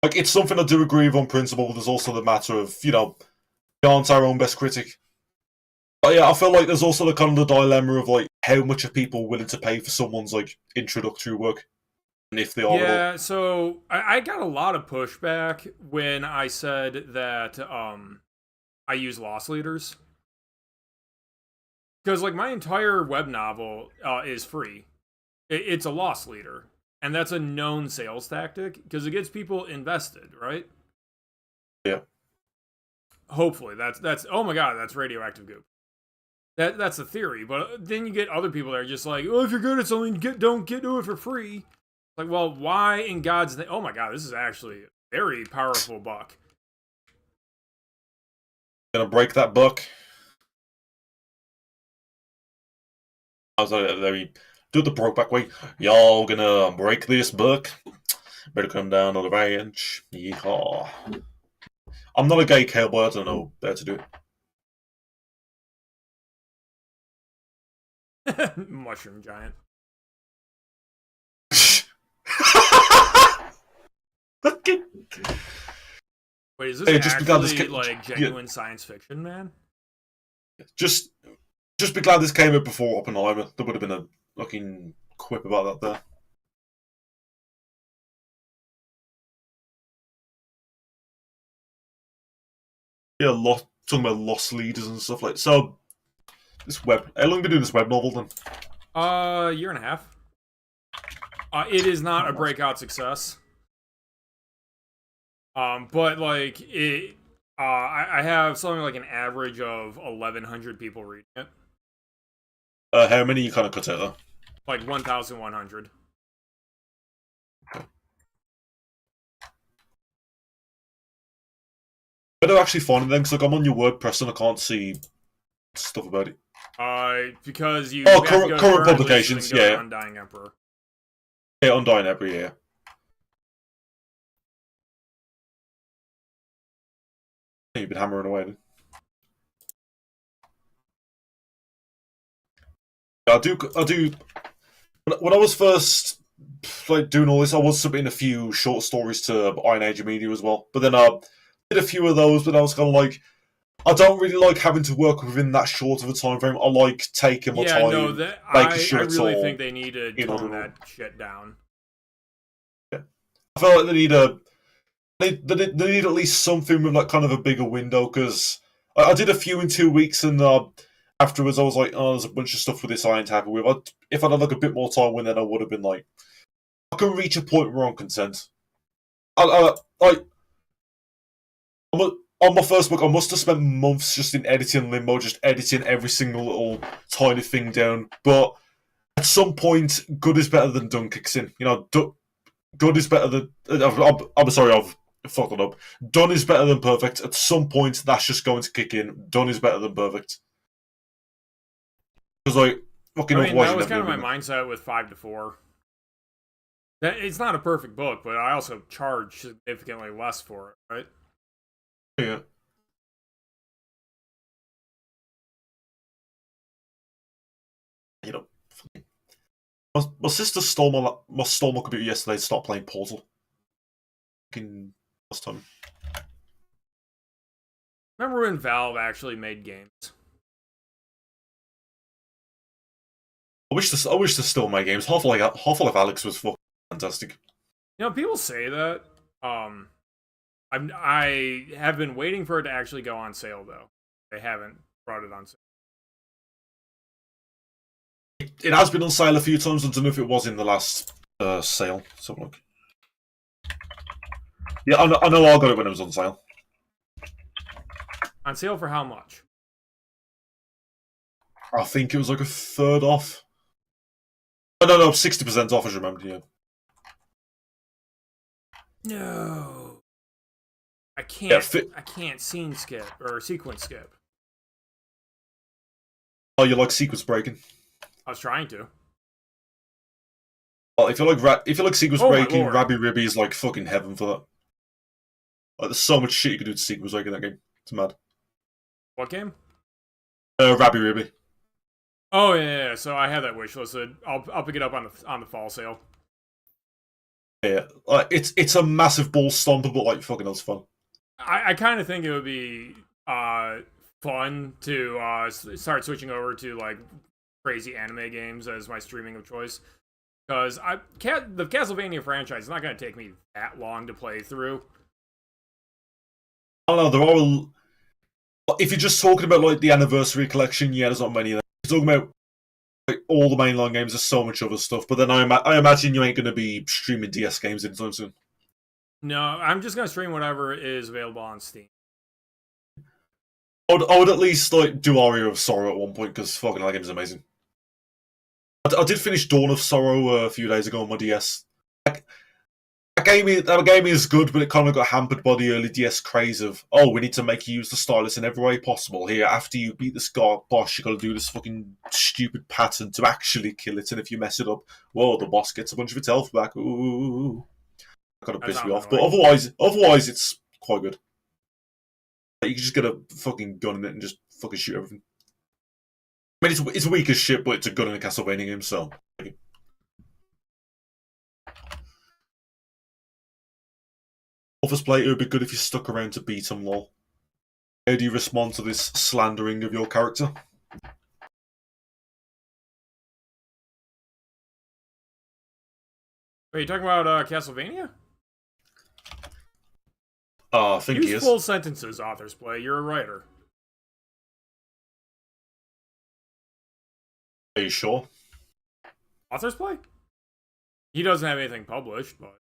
Like, it's something I do agree with on principle, but there's also the matter of, we aren't our own best critic. But yeah, I feel like there's also the kind of the dilemma of, like, how much are people willing to pay for someone's, like, introductory work? And if they are at all. So I got a lot of pushback when I said that I use loss leaders. Because, like, my entire web novel is free. It's a loss leader. And that's a known sales tactic, because it gets people invested, right? Yeah. Hopefully. That's oh my god, that's radioactive goop. That's the theory, but then you get other people that are just like, oh, if you're good at something, don't do it for free. Like, well, why in God's name? Oh my god, this is actually a very powerful buck. Gonna break that buck. I was like, do the Brokeback way. Y'all gonna break this buck? Better come down to the ranch. Yeehaw. I'm not a gay cowboy, I don't know how to do it. Mushroom giant. Wait, is this actually like genuine science fiction, man? Just be glad this came out before Oppenheimer. There would have been a fucking quip about that there. Yeah, talking about lost leaders and stuff like so. How long have you been doing this web novel then? A year and a half. It is not a breakout success. But like it, I have something like an average of 1,100 people reading it. How many you kind of cut out though? Like 1,100. I don't actually find it then, because like, I'm on your WordPress and I can't see stuff about it. Because you current publications, yeah. Undying Emperor. Yeah, Undying Emperor, yeah. You've been hammering away then. I do. When I was first like doing all this, I was submitting a few short stories to Iron Age Media as well. But then I did a few of those, but I was kind of like, I don't really like having to work within that short of a time frame. I like taking my time. Yeah, no, I really think they need to tone that shit down. Yeah, I feel like they need they need at least something with like kind of a bigger window, because I did a few in 2 weeks and afterwards I was like, oh, there's a bunch of stuff with this I ain't happy with. If I'd had like a bit more time with it, I would have been like, I can reach a point where I'm content. Like on my first book, I must have spent months just in editing limbo, just editing every single little tiny thing down. But at some point, good is better than done kicks in. You know, good is better than. I'm sorry, I've fucked it up. Done is better than perfect. At some point, that's just going to kick in. Done is better than perfect. Because like, fucking I mean, otherwise, that was kind of my mindset with 5 to 4. It's not a perfect book, but I also charge significantly less for it, right? Yeah. You know, my sister stole my computer yesterday to start playing Portal. Fucking last time. Remember when Valve actually made games? I wish to still make games. Half-Life Alyx was fucking fantastic. You know, people say that. I have been waiting for it to actually go on sale, though. They haven't brought it on sale. It has been on sale a few times. I don't know if it was in the last sale. So look. Yeah, I know I got it when it was on sale. On sale for how much? I think it was like a third off. Oh, no, 60% off, as you remember, yeah. No. I can't. Yeah, I can't scene skip or sequence skip. Oh, you like sequence breaking? I was trying to. Well, if you like sequence Oh, breaking, Rabby Ribby is like fucking heaven for that. Like, there's so much shit you can do to sequence breaking in that game. It's mad. What game? Rabby Ribby. Oh yeah. So I have that wish listed. I'll pick it up on the fall sale. Yeah, it's a massive ball stomper, but like fucking that's fun. I kind of think it would be fun to start switching over to like crazy anime games as my streaming of choice, because the Castlevania franchise is not going to take me that long to play through. I don't know, there are. If you're just talking about like the anniversary collection, yeah, there's not many of them. If you're talking about like all the mainline games, there's so much other stuff. But then I imagine you ain't going to be streaming DS games anytime soon. No, I'm just going to stream whatever is available on Steam. I would at least like do Aria of Sorrow at one point because fucking that game's amazing. I did finish Dawn of Sorrow a few days ago on my DS. That game is good, but it kind of got hampered by the early DS craze of, oh, we need to make you use the stylus in every way possible. Here, after you beat this boss, you got to do this fucking stupid pattern to actually kill it, and if you mess it up, well, the boss gets a bunch of its health back. Ooh, that kind of pissed me off. But otherwise, it's quite good. You can just get a fucking gun in it and just fucking shoot everything. I mean, it's weak as shit, but it's a gun in a Castlevania game, so. Office play, it would be good if you stuck around to beat him, lol. How do you respond to this slandering of your character? Wait, you talking about Castlevania? I think he is. Use full sentences, authors play. You're a writer. Are you sure? Authors play? He doesn't have anything published, but.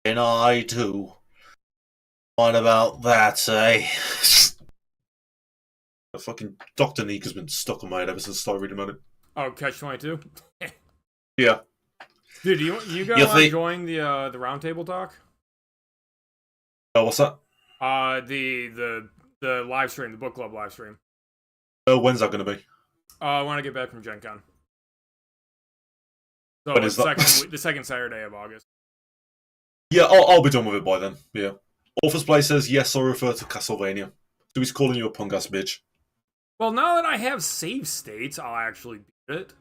And I too. What about that, eh? Fucking Dr. Neek has been stuck on my head ever since I started reading about it. Oh, Catch-22? Yeah. Dude, you guys enjoying the roundtable talk? Oh, what's that? The live stream, the book club live stream. When's that going to be? I want to get back from Gen Con. So When it's is that? the second Saturday of August. Yeah, I'll be done with it by then. Yeah. Author's Play says, yes, I refer to Castlevania. So he's calling you a punk ass bitch. Well, now that I have save states, I'll actually beat it.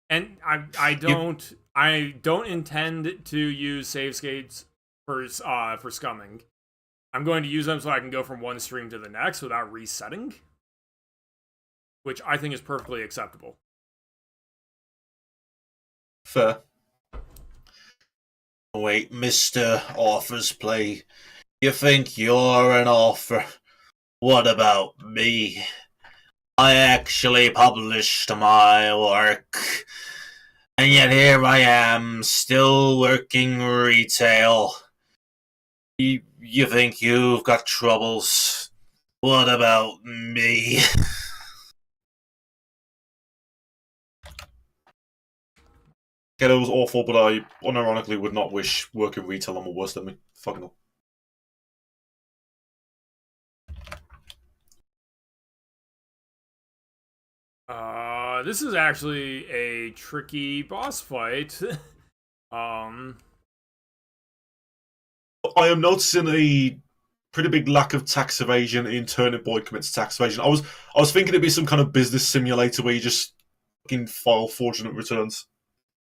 And I don't intend to use save states for scumming. I'm going to use them so I can go from one stream to the next without resetting, which I think is perfectly acceptable. Fair. Wait, Mr. Author's Play, you think you're an author? What about me? I actually published my work. And yet here I am, still working retail. You think you've got troubles? What about me? Yeah, it was awful, but I unironically would not wish working retail on my worst enemy. Fucking hell. This is actually a tricky boss fight. I am noticing a pretty big lack of tax evasion in Turnip Boy Commits Tax Evasion. I was thinking it'd be some kind of business simulator where you just fucking file fraudulent returns.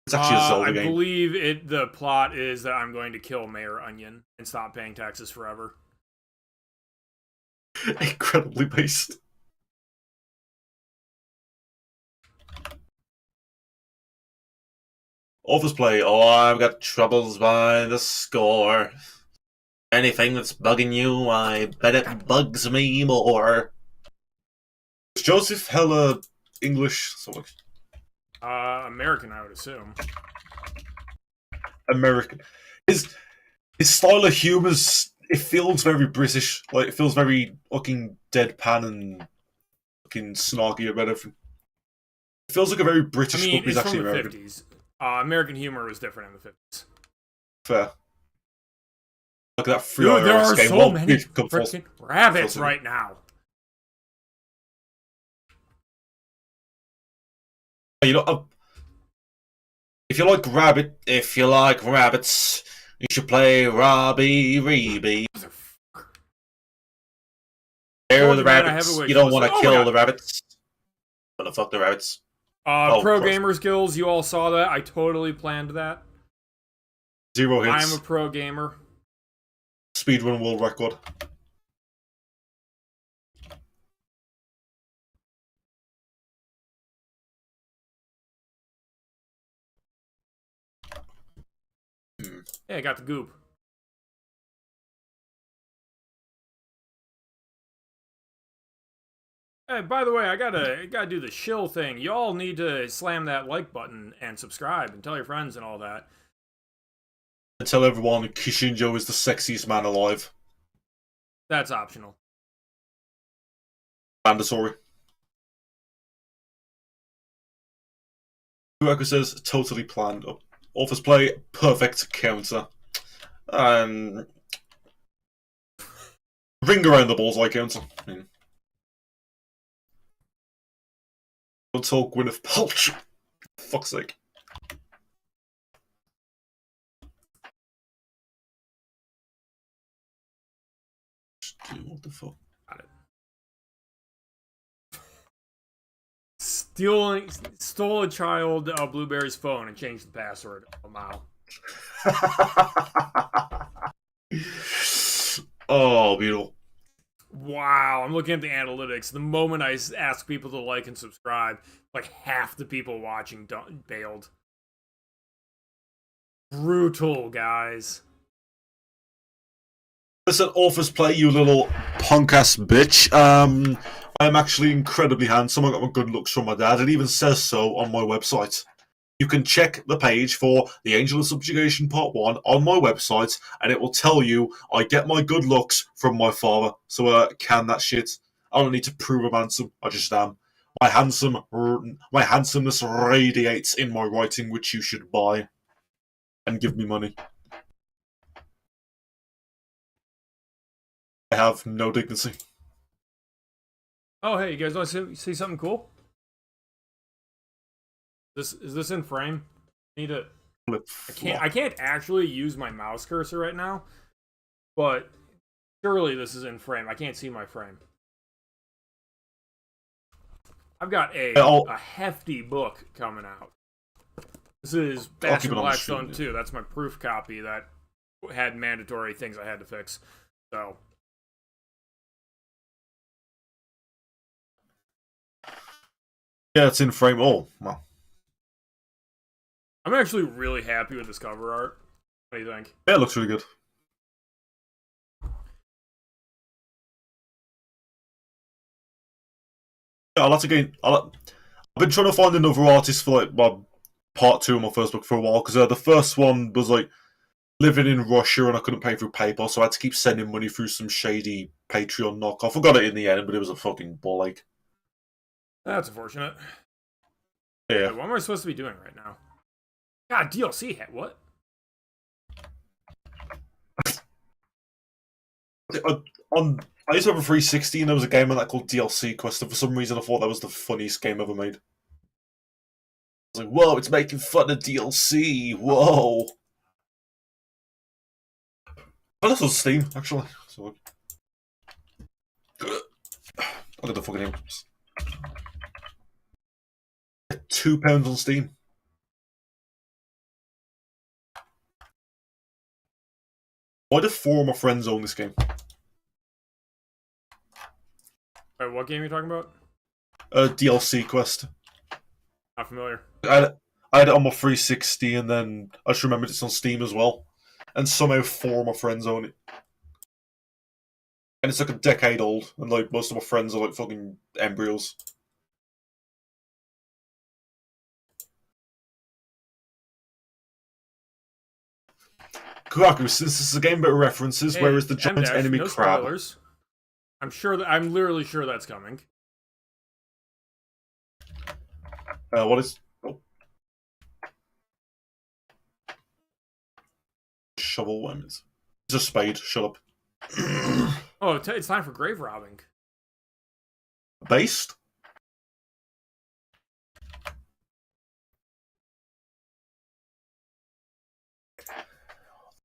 It's actually a Zelda game. I believe the plot is that I'm going to kill Mayor Onion and stop paying taxes forever. Incredibly based. Author's Play. Oh, I've got troubles by the score. Anything that's bugging you, I bet it bugs me more. Is Joseph hella English? American, I would assume. American. His style of humor's, it feels very British. Like, it feels very fucking deadpan and fucking snarky about everything. It feels like a very British book, but he's actually American. 50s. American humor was different in the 50s. Fair. Look at that free Dude, there are game. so many freaking rabbits right now. You know, if you like rabbits, you should play Robbie Reeby. They're the rabbits. You don't want to kill the rabbits. But the fuck the rabbits. Pro Gamer Skills, you all saw that. I totally planned that. 0 hits. I'm a pro gamer. Speedrun world record. Hey, I got the goop. Hey, by the way, I gotta do the shill thing. Y'all need to slam that like button and subscribe and tell your friends and all that. And tell everyone Kishinjo is the sexiest man alive. That's optional. Mandatory. Whoever says totally planned. Author's Play, perfect counter. Ring around the balls like counter. Don't tell Gwyneth Paltrow. For fuck's sake. What the fuck? Got it. Stole a child Blueberry's phone and changed the password. Oh, wow. Oh, beautiful. Wow, I'm looking at the analytics. The moment I ask people to like and subscribe, like half the people watching bailed. Brutal, guys. Listen, Author's Play, you little punk-ass bitch. I'm actually incredibly handsome. I got my good looks from my dad. It even says so on my website. You can check the page for The Angel of Subjugation Part 1 on my website, and it will tell you I get my good looks from my father. So, can that shit. I don't need to prove I'm handsome. I just am. My handsomeness radiates in my writing, which you should buy. And give me money. I have no dignity. Oh, hey, you guys want to see something cool? Is this in frame? I need to. I can't actually use my mouse cursor right now, but surely this is in frame. I can't see my frame. I've got a hefty book coming out. This is Bastard Blackstone 2. That's my proof copy that had mandatory things I had to fix. So. Yeah, it's in frame. Oh, wow. I'm actually really happy with this cover art. What do you think? Yeah, it looks really good. Yeah, I'll have to gain. I've been trying to find another artist for like my part two of my first book for a while because the first one was like living in Russia and I couldn't pay through PayPal, so I had to keep sending money through some shady Patreon knockoff. I got it in the end, but it was a fucking ball ache. That's unfortunate. Yeah. Wait, what am I supposed to be doing right now? God, DLC hit. What? I used to have a 360 and there was a game on that called DLC Quest, and for some reason I thought that was the funniest game ever made. I was like, whoa, it's making fun of DLC. Whoa. Oh, this was Steam, actually. So, look at the fucking names. £2 on Steam. Why do 4 of my friends own this game? Wait, what game are you talking about? DLC Quest. Not familiar. I had it on my 360 and then I just remembered it's on Steam as well. And somehow 4 of my friends own it. And it's like a decade old, and like most of my friends are like fucking embryos. Kuraku, this is a game about references, Hey, whereas the giant enemy no crab. spoilers. I'm literally sure that's coming. What is? Oh. Shovel worms. It's a spade. Shut up. Oh, it's time for grave robbing. Based.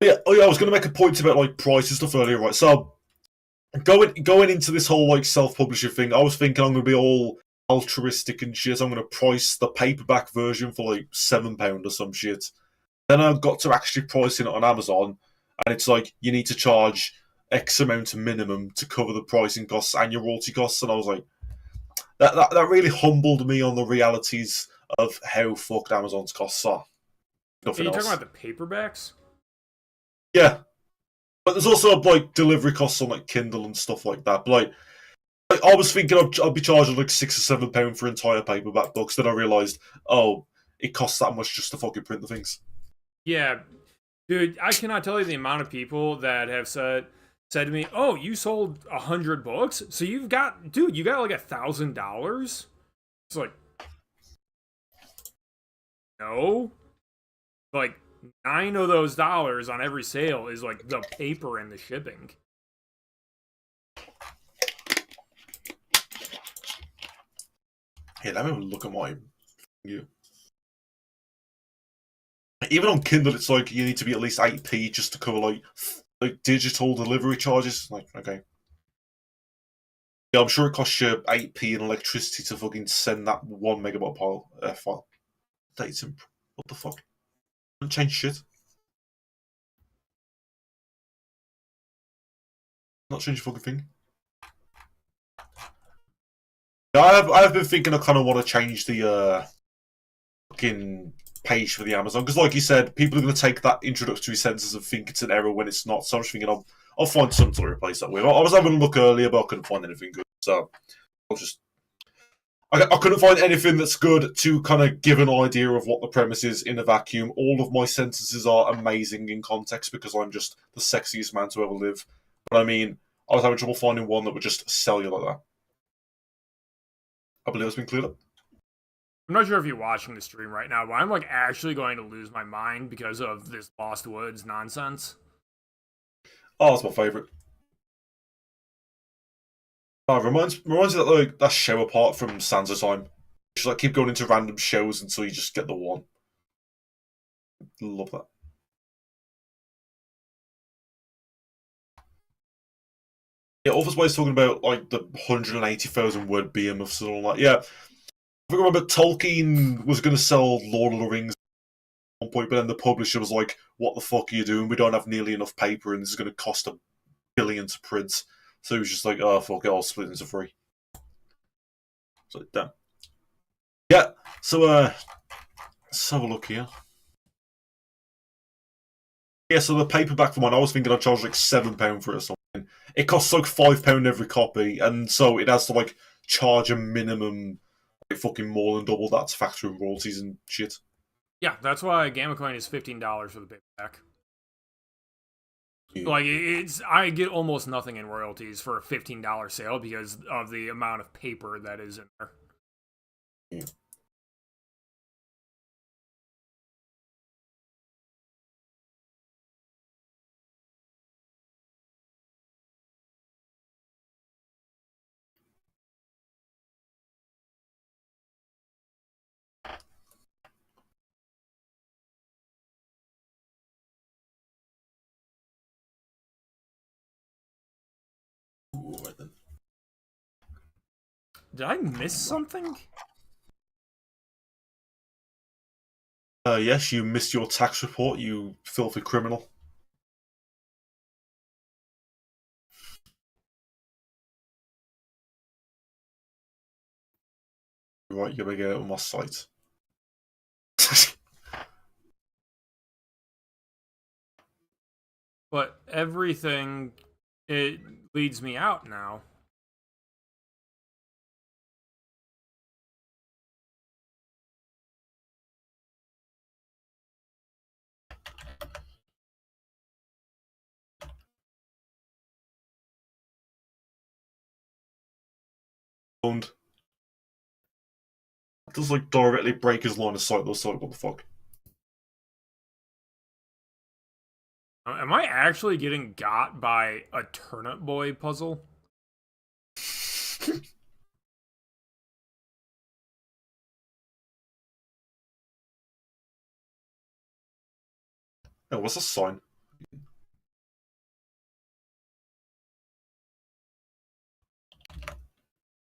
Yeah. Oh yeah. I was going to make a point about like price and stuff earlier, right? So going into this whole like self-publishing thing, I was thinking I'm going to be all altruistic and shit. I'm going to price the paperback version for like £7 or some shit. Then I got to actually pricing it on Amazon, and it's like you need to charge X amount minimum to cover the pricing costs and your royalty costs. And I was like, that really humbled me on the realities of how fucked Amazon's costs are. Are Nothing you else. talking about the paperbacks? Yeah, but there's also like delivery costs on like Kindle and stuff like that. But like I was thinking I'd be charging like £6 or £7 for entire paperback books. Then I realised, oh, it costs that much just to fucking print the things. Yeah, dude, I cannot tell you the amount of people that have said to me, "Oh, you sold 100 books, so you got like $1,000." It's like, no, like 9 of those dollars on every sale is like the paper and the shipping. Hey, let me have a look at my you. Even on Kindle, it's like you need to be at least 8p just to cover like digital delivery charges. Like, okay. Yeah, I'm sure it costs you 8p in electricity to fucking send that 1 megabyte file. Data. What the fuck? Don't change shit. Not change a fucking thing. Yeah, I've been thinking I kind of want to change the fucking page for the Amazon because, like you said, people are going to take that introductory sentence and think it's an error when it's not. So I'm just thinking I'll find something to replace that with. I was having a look earlier, but I couldn't find anything good. So I'll just. I couldn't find anything that's good to kind of give an idea of what the premise is in a vacuum. All of my sentences are amazing in context because I'm just the sexiest man to ever live. But I mean, I was having trouble finding one that would just sell you like that. I believe it's been cleared up. I'm not sure if you're watching the stream right now, but I'm like actually going to lose my mind because of this Lost Woods nonsense. Oh, that's my favourite. Oh, reminds me of that show apart from Sansa Time. Just like keep going into random shows until you just get the one. Love that. Yeah, Author's Way is talking about like the 180,000 word behemoths and all that. Yeah, I remember Tolkien was going to sell Lord of the Rings at one point, but then the publisher was like, "What the fuck are you doing? We don't have nearly enough paper, and this is going to cost $1 billion to print." So he was just like, "Oh fuck it, I'll split into 3." So damn. Yeah. So let's have a look here. Yeah, so the paperback for mine, I was thinking I'd charge like £7 for it or something. It costs like £5 every copy, and so it has to like charge a minimum, like fucking more than double that to factor in royalties and shit. Yeah, that's why Gamma Coin is $15 for the paperback. Yeah. Like I get almost nothing in royalties for a $15 sale because of the amount of paper that is in there. Yeah. Ooh, right then. Did I miss something? Yes, you missed your tax report, you filthy criminal. Right, you're gonna get it on my site. But everything, it leads me out now. Owned. It does like directly break his line of sight though, so what the fuck? Am I actually getting got by a Turnip Boy puzzle? Oh, what's a sign?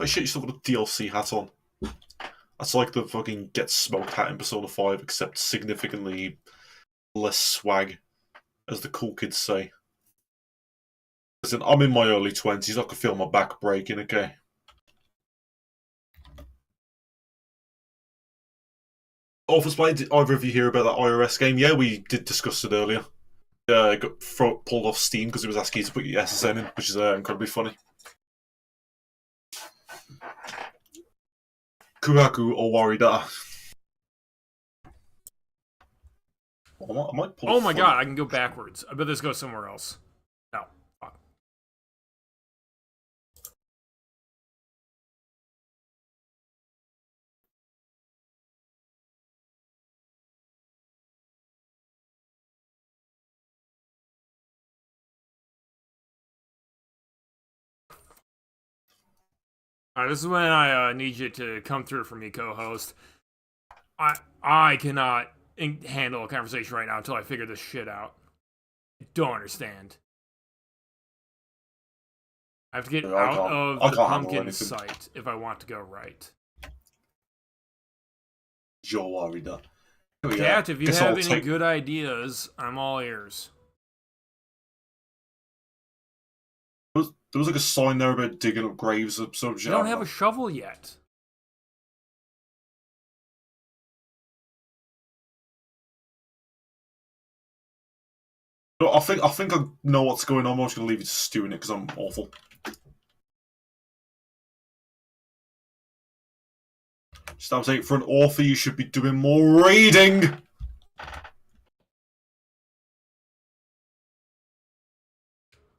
Oh shit, you still got a DLC hat on. That's like the fucking Get Smoked hat in Persona 5, except significantly less swag, as the cool kids say. Listen, I'm in my early 20s, I can feel my back breaking, okay? Office Play, did either of you hear about that IRS game? Yeah, we did discuss it earlier. It got pulled off Steam because it was asking you to put your SSN in, which is incredibly funny. Kuraku or Warida. I might pull Oh my god, I can go backwards. I bet this goes somewhere else. No. Fuck. Alright, this is when I need you to come through for me, co-host. I cannot handle a conversation right now until I figure this shit out. I don't understand. I have to get out of I the can't handle pumpkin anything. site if I want to go right. Joe Warida. Cat, if you have any good ideas, I'm all ears. There was like a sign there about digging up graves or some shit. You don't have a shovel yet. No, I think I know what's going on. I'm just gonna leave you to stew in it because I'm awful. Stamp saying for an author, you should be doing more reading.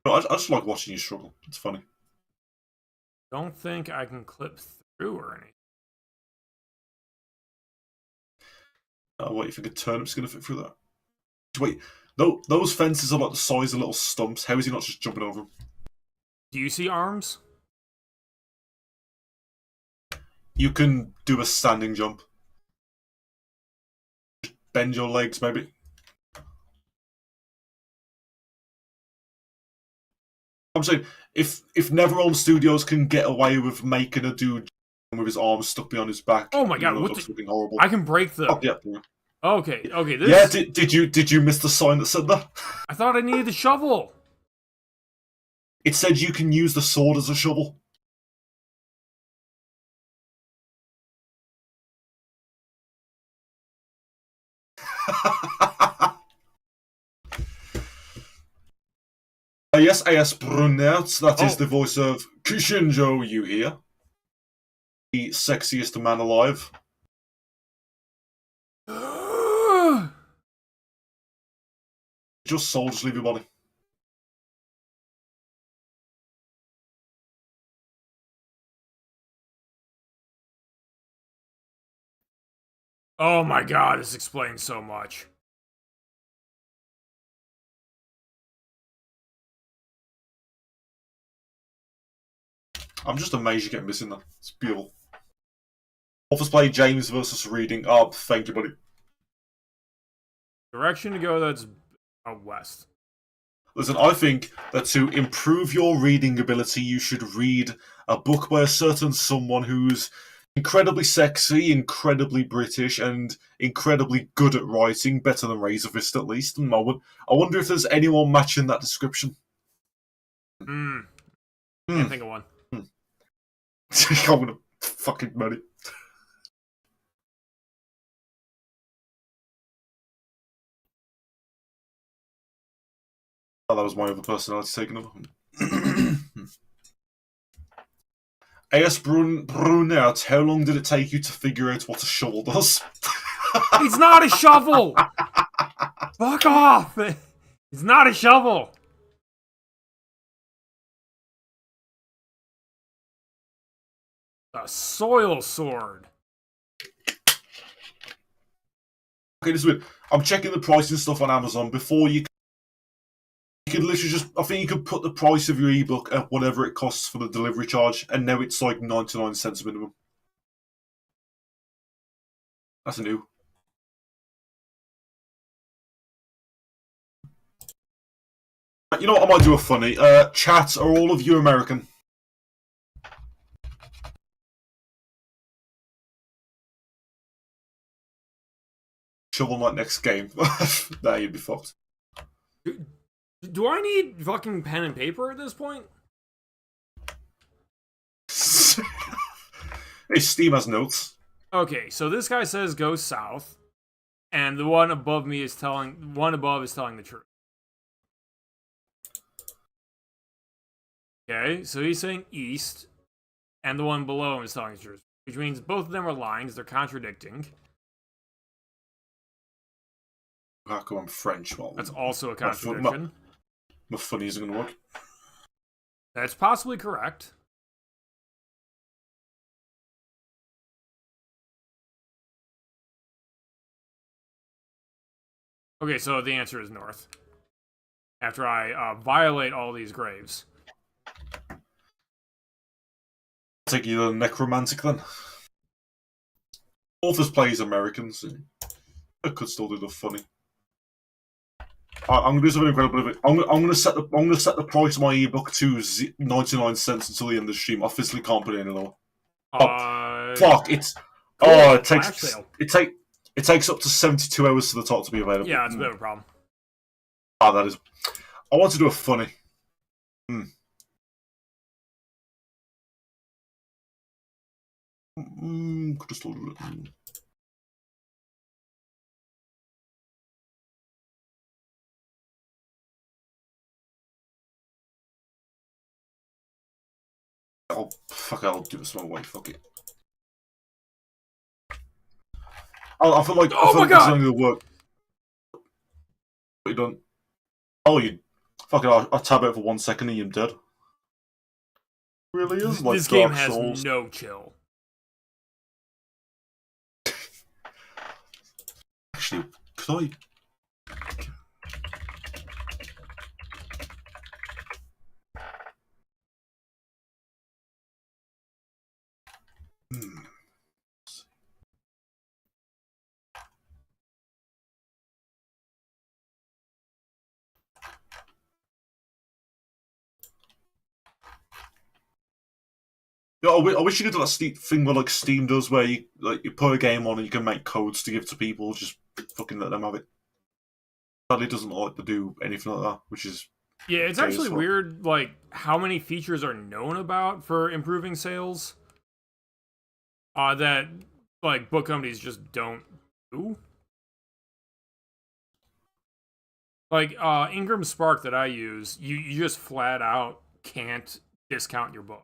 I just like watching you struggle. It's funny. Don't think I can clip through or anything. What, you think a turnip's gonna fit through that? Wait, no, those fences are like the size of little stumps. How is he not just jumping over them? Do you see arms? You can do a standing jump. Just bend your legs, maybe. I'm saying, if NetherRealm Studios can get away with making a dude with his arms stuck behind his back, oh my god, what looks fucking horrible. I can break the. Oh, yeah. Okay. This. Yeah, did you miss the sign that said that? I thought I needed the shovel. It said you can use the sword as a shovel. Yes, A.S. Brunert, that is Oh. the voice of Kishinjo, you hear. The sexiest man alive. Just soldiers leave your body. Oh my god, this explains so much. I'm just amazed you get missing that. It's beautiful. Authors play James versus reading. Oh, thank you, buddy. Direction to go, that's out west. Listen, I think that to improve your reading ability, you should read a book by a certain someone who's incredibly sexy, incredibly British, and incredibly good at writing, better than Razorfist at least. And I wonder if there's anyone matching that description. Can't think of one. I'm gonna fucking moan it. Oh, that was my other personality taken over. A.S. Brunert, how long did it take you to figure out what a shovel does? It's not a shovel! Fuck off! It's not a shovel! A soil sword. Okay, this is weird. I'm checking the price and stuff on Amazon before you could literally just, I think you could put the price of your ebook at whatever it costs for the delivery charge, and now it's like 99 cents minimum. That's a new. You know what, I might do a funny. Chat, are all of you American? Shovel Knight next game. Nah, you'd be fucked. Do I need fucking pen and paper at this point? Hey, Steam has notes. Okay, so this guy says go south, and the one above me is telling the truth. Okay, so he's saying east, and the one below him is telling the truth, which means both of them are lying because they're contradicting. How come I'm French? Well, That's also a contradiction. My funny isn't going to work. That's possibly correct. Okay, so the answer is north. After I violate all these graves. I'll take you the necromantic then. Authors plays Americans. I could still do the funny. I'm gonna do something incredible. I'm gonna set the price of my ebook to 99 cents until the end of the stream. I physically can't put it any lower. Fuck! It's cool. it takes up to 72 hours for the top to be available. Yeah, it's a bit of a problem. That is. I want to do a funny. Could have still do it. I'll do this one way. Fuck it. I feel like my God! It's only the work. What you done? Oh, you. Fuck it, I'll tab out for 1 second and you're dead. Really is like this game Dark has Souls. no chill. Actually, could I? Yeah, I wish you could do that thing where like Steam does, where you put a game on and you can make codes to give to people. Just fucking let them have it. Sadly, it doesn't like to do anything like that, which is it's actually weird. Like how many features are known about for improving sales that like book companies just don't do. Like Ingram Spark that I use, you just flat out can't discount your book.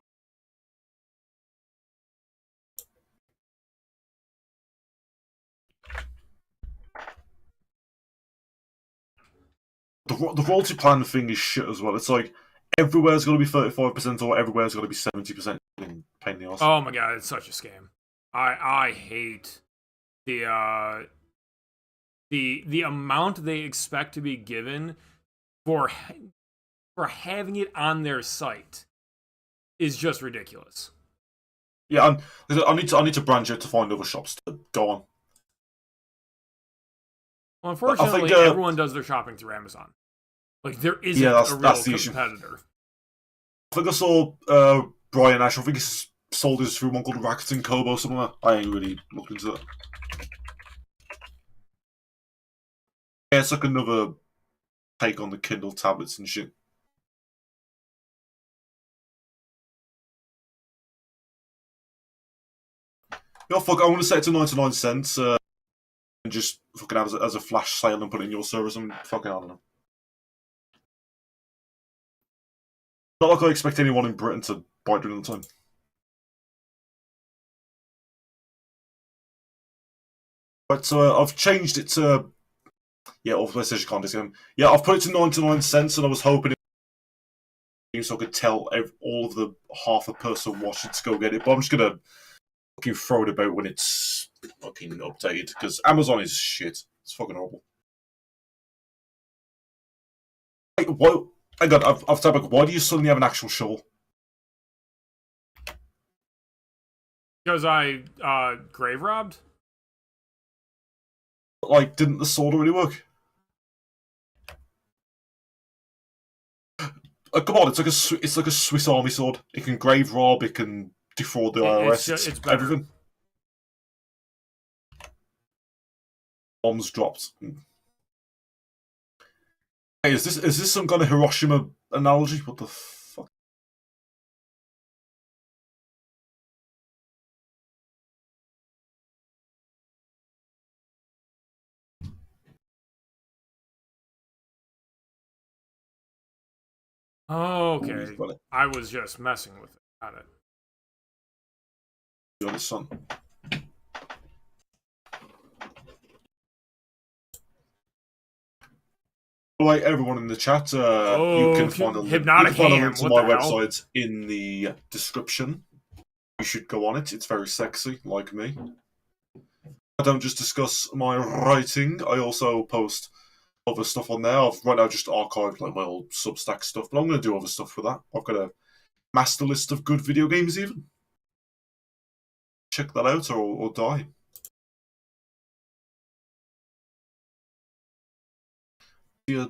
The royalty plan thing is shit as well. It's like everywhere's going to be 35% or everywhere's going to be 70%. Pain in the ass. Oh my god, it's such a scam. I hate the the amount they expect to be given for having it on their site is just ridiculous. Yeah, I need to branch out to find other shops to go on. Well, unfortunately, everyone does their shopping through Amazon. Like, there isn't a real competitor. I think I saw Brian Ash. I think he's sold his through one called Rakuten Kobo or something like that. I ain't really looked into that. Yeah, it's like another take on the Kindle tablets and shit. Yo, fuck, I want to set it to 99 cents and just fucking have it as a flash sale and put it in your service and fucking, I don't know. Not like I expect anyone in Britain to buy it during the time. Right, so I've changed it to... Yeah, or PlayStation can't discount. Yeah, I've put it to 99 cents and I was hoping so I could tell all of the half a person watching to go get it, but I'm just gonna fucking throw it about when it's fucking updated, because Amazon is shit. It's fucking horrible. Wait, what? I got. I've typed like, why do you suddenly have an actual shovel? Because I grave robbed. Like, didn't the sword already work? Come on, it's like a Swiss Army sword. It can grave rob. It can defraud the IRS. It's better. Everything. Bombs dropped. Hey, is this some kind of Hiroshima analogy? What the fuck? Oh, okay. I was just messing with it. Got it. You're the son. Like everyone in the chat, you can find a link to my website in the description. You should go on it. It's very sexy, like me. I don't just discuss my writing. I also post other stuff on there. I've right now just archived like my old Substack stuff, but I'm going to do other stuff with that. I've got a master list of good video games even. Check that out or die. Yeah.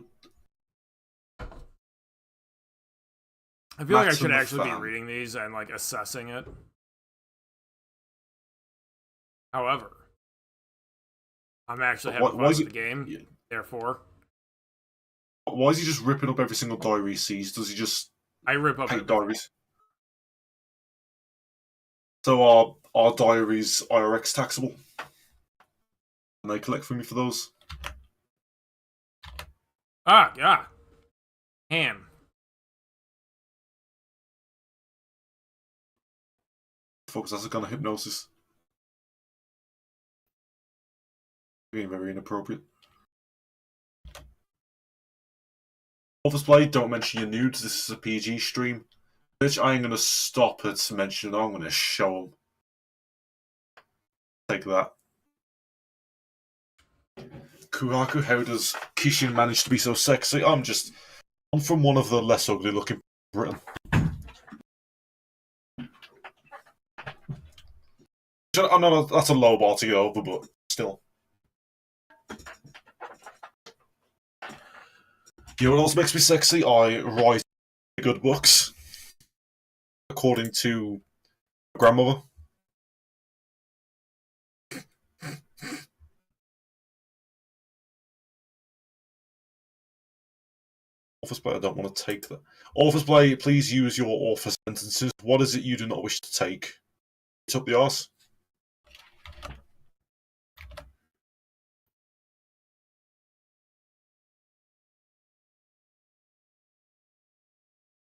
I feel like I should actually be reading these and like assessing it. However, I'm actually having fun with the game. Yeah. Therefore, why is he just ripping up every single diary he sees? Does he just? I rip up diaries. So are diaries IRX taxable? Can they collect from me for those? Yeah. Ham. Folks, that's a kind of hypnosis. Being very inappropriate. Office Play, don't mention your nudes. This is a PG stream. Bitch, I ain't gonna stop at mentioning. I'm gonna show them. Take that. Kuraku, how does Kishin manage to be so sexy? I'm from one of the less ugly looking Britain. I know that's a low bar to get over, but still. You know what else makes me sexy? I write good books. According to my grandmother. Office Play, I don't want to take that. Office Play, please use your author sentences. What is it you do not wish to take? It's up the arse.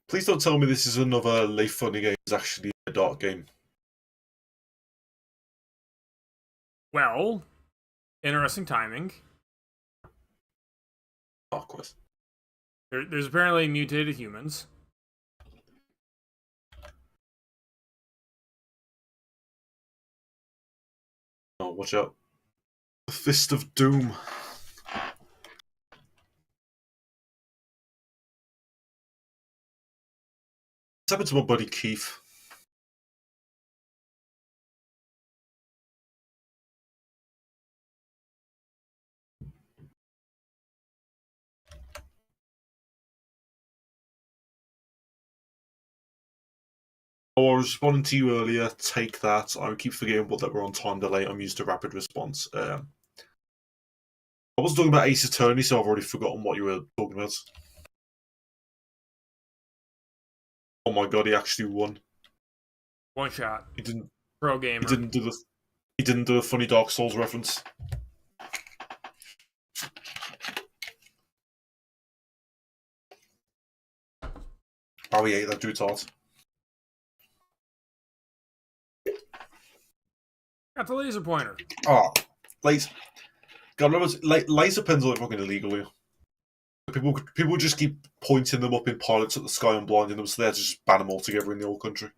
Please don't tell me this is another Leaf Funny game. It's actually a dark game. Well, interesting timing. Dark Quest. There's apparently mutated humans. Oh, watch out. The Fist of Doom. What's happened to my buddy Keith? Oh, I was responding to you earlier. Take that. I keep forgetting that we're on time delay. I'm used to rapid response. I was talking about Ace Attorney, so I've already forgotten what you were talking about. Oh my god, he actually won. One shot. He didn't. Pro gamer. He didn't do a funny Dark Souls reference. Oh, he ate that dude's heart. Got the laser pointer. Oh, laser. God, laser pens are like fucking illegal here. People just keep pointing them up in pilots at the sky and blinding them, so they have to just ban them all together in the whole country.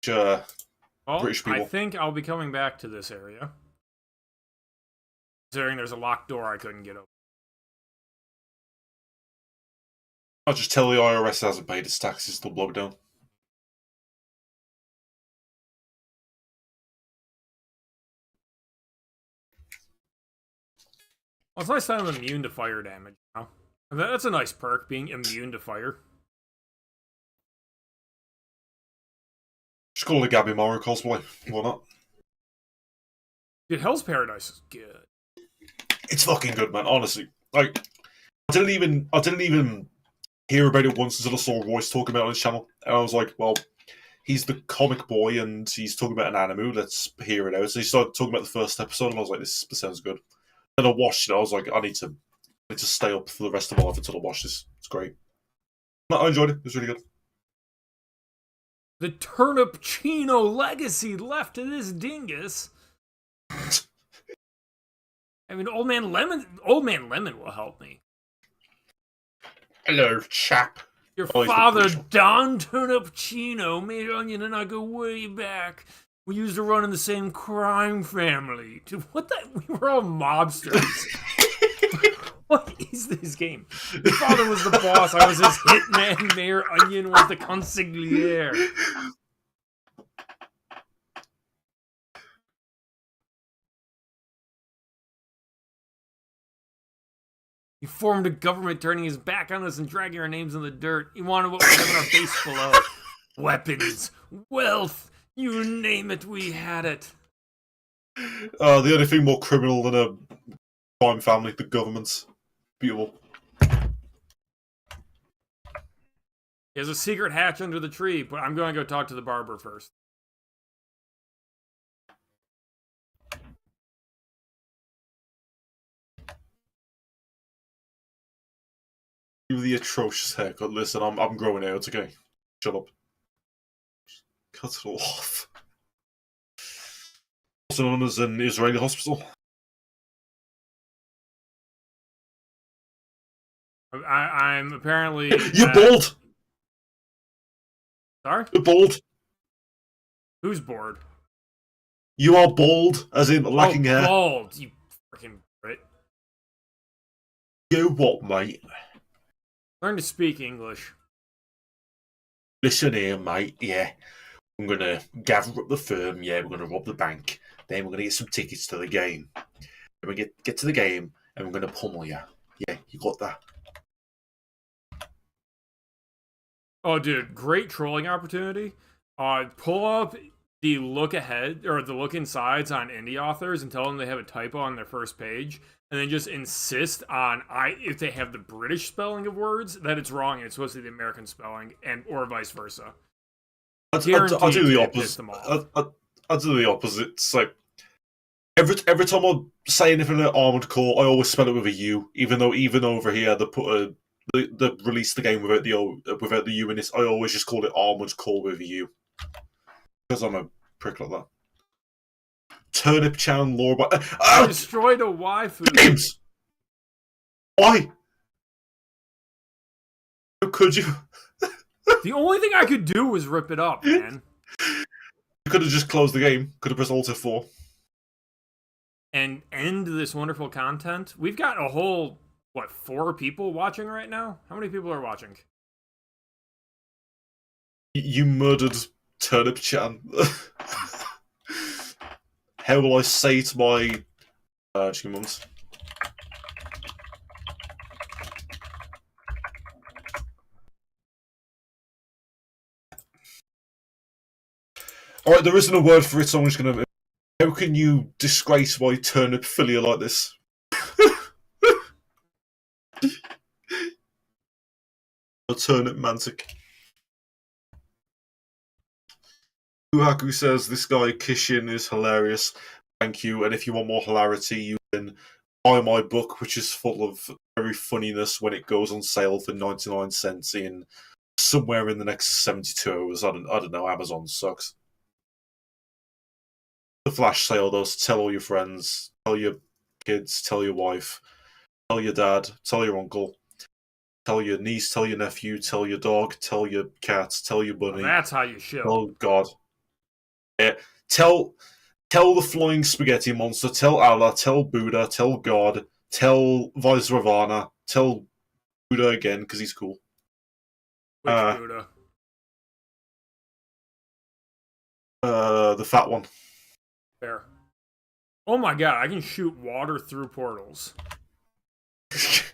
Sure. Well, British people. I think I'll be coming back to this area. Considering there's a locked door I couldn't get open. I'll just tell the IRS it hasn't paid its taxes, they'll blow it down. Well, it's nice that I'm immune to fire damage now. That's a nice perk, being immune to fire. Just call it Gabby Mario cosplay. Why not? Dude, Hell's Paradise is good. It's fucking good, man. Honestly, like I didn't even hear about it once until I saw Royce talking about it on his channel, and I was like, well, he's the comic boy and he's talking about an anime. Let's hear it out. So he started talking about the first episode, and I was like, this sounds good. Then I watched it. I was like, I need to stay up for the rest of my life until I watch this. It's great. I enjoyed it. It was really good. The Turnip Chino legacy left to this dingus. I mean, Old Man Lemon will help me. Hello, chap. Your father, Don Turnip Chino, made Onion and I go way back. We used to run in the same crime family. Dude, what the? We were all mobsters. What is this game? Your father was the boss. I was his hitman. Mayor Onion was the consigliere. He formed a government turning his back on us and dragging our names in the dirt. He wanted what we have in our base below. Weapons, wealth, you name it, we had it. The only thing more criminal than a crime family, the government's. Beautiful. There's a secret hatch under the tree, but I'm going to go talk to the barber first. You the atrocious haircut. Listen, I'm growing out, okay? Shut up. Cut it all off. Also known as an Israeli hospital. I'm apparently... You're bald! Sorry? You're bald. Who's bored? You are bald, as in lacking hair. Bald, you freaking Brit. You what, mate? Learn to speak English. Listen here, mate, yeah. I'm gonna gather up the firm, yeah, we're gonna rob the bank. Then we're gonna get some tickets to the game. Then we get to the game, and we're gonna pummel you. Yeah, you got that. Oh, dude, great trolling opportunity. Pull up the look ahead or the look insides on indie authors and tell them they have a typo on their first page, and then just insist on if they have the British spelling of words that it's wrong and it's supposed to be the American spelling, and or vice versa. I'll do the opposite. I'll do the opposite. It's like every time I say anything in Armored Core, I always spell it with a U, even though over here they put a they released the game without the U in it, I always just call it Armored Core with a U. Because I'm a prick like that. Turnip channel lore by... I destroyed a waifu. Games! Why? How could you? The only thing I could do was rip it up, man. You could have just closed the game. Could have pressed Alt F4. And end this wonderful content. We've got a whole, 4 people watching right now? How many people are watching? You murdered Turnip Chan. How will I say to my... just give me a moment. Alright, there isn't a word for it, so I'm just gonna... How can you disgrace my Turnip philia like this? A Turnip mantic. Uhaku says, this guy Kishin is hilarious. Thank you, and if you want more hilarity, you can buy my book, which is full of very funniness when it goes on sale for 99 cents in somewhere in the next 72 hours. I don't know, Amazon sucks. The flash sale, though, so tell all your friends, tell your kids, tell your wife, tell your dad, tell your uncle, tell your niece, tell your nephew, tell your dog, tell your cat, tell your bunny. Well, that's how you show. Oh, God. Yeah. Tell the flying spaghetti monster, tell Allah, tell Buddha, tell God, tell Vaisravana, tell Buddha again, because he's cool. Which Buddha? The fat one. Fair. Oh my god, I can shoot water through portals. This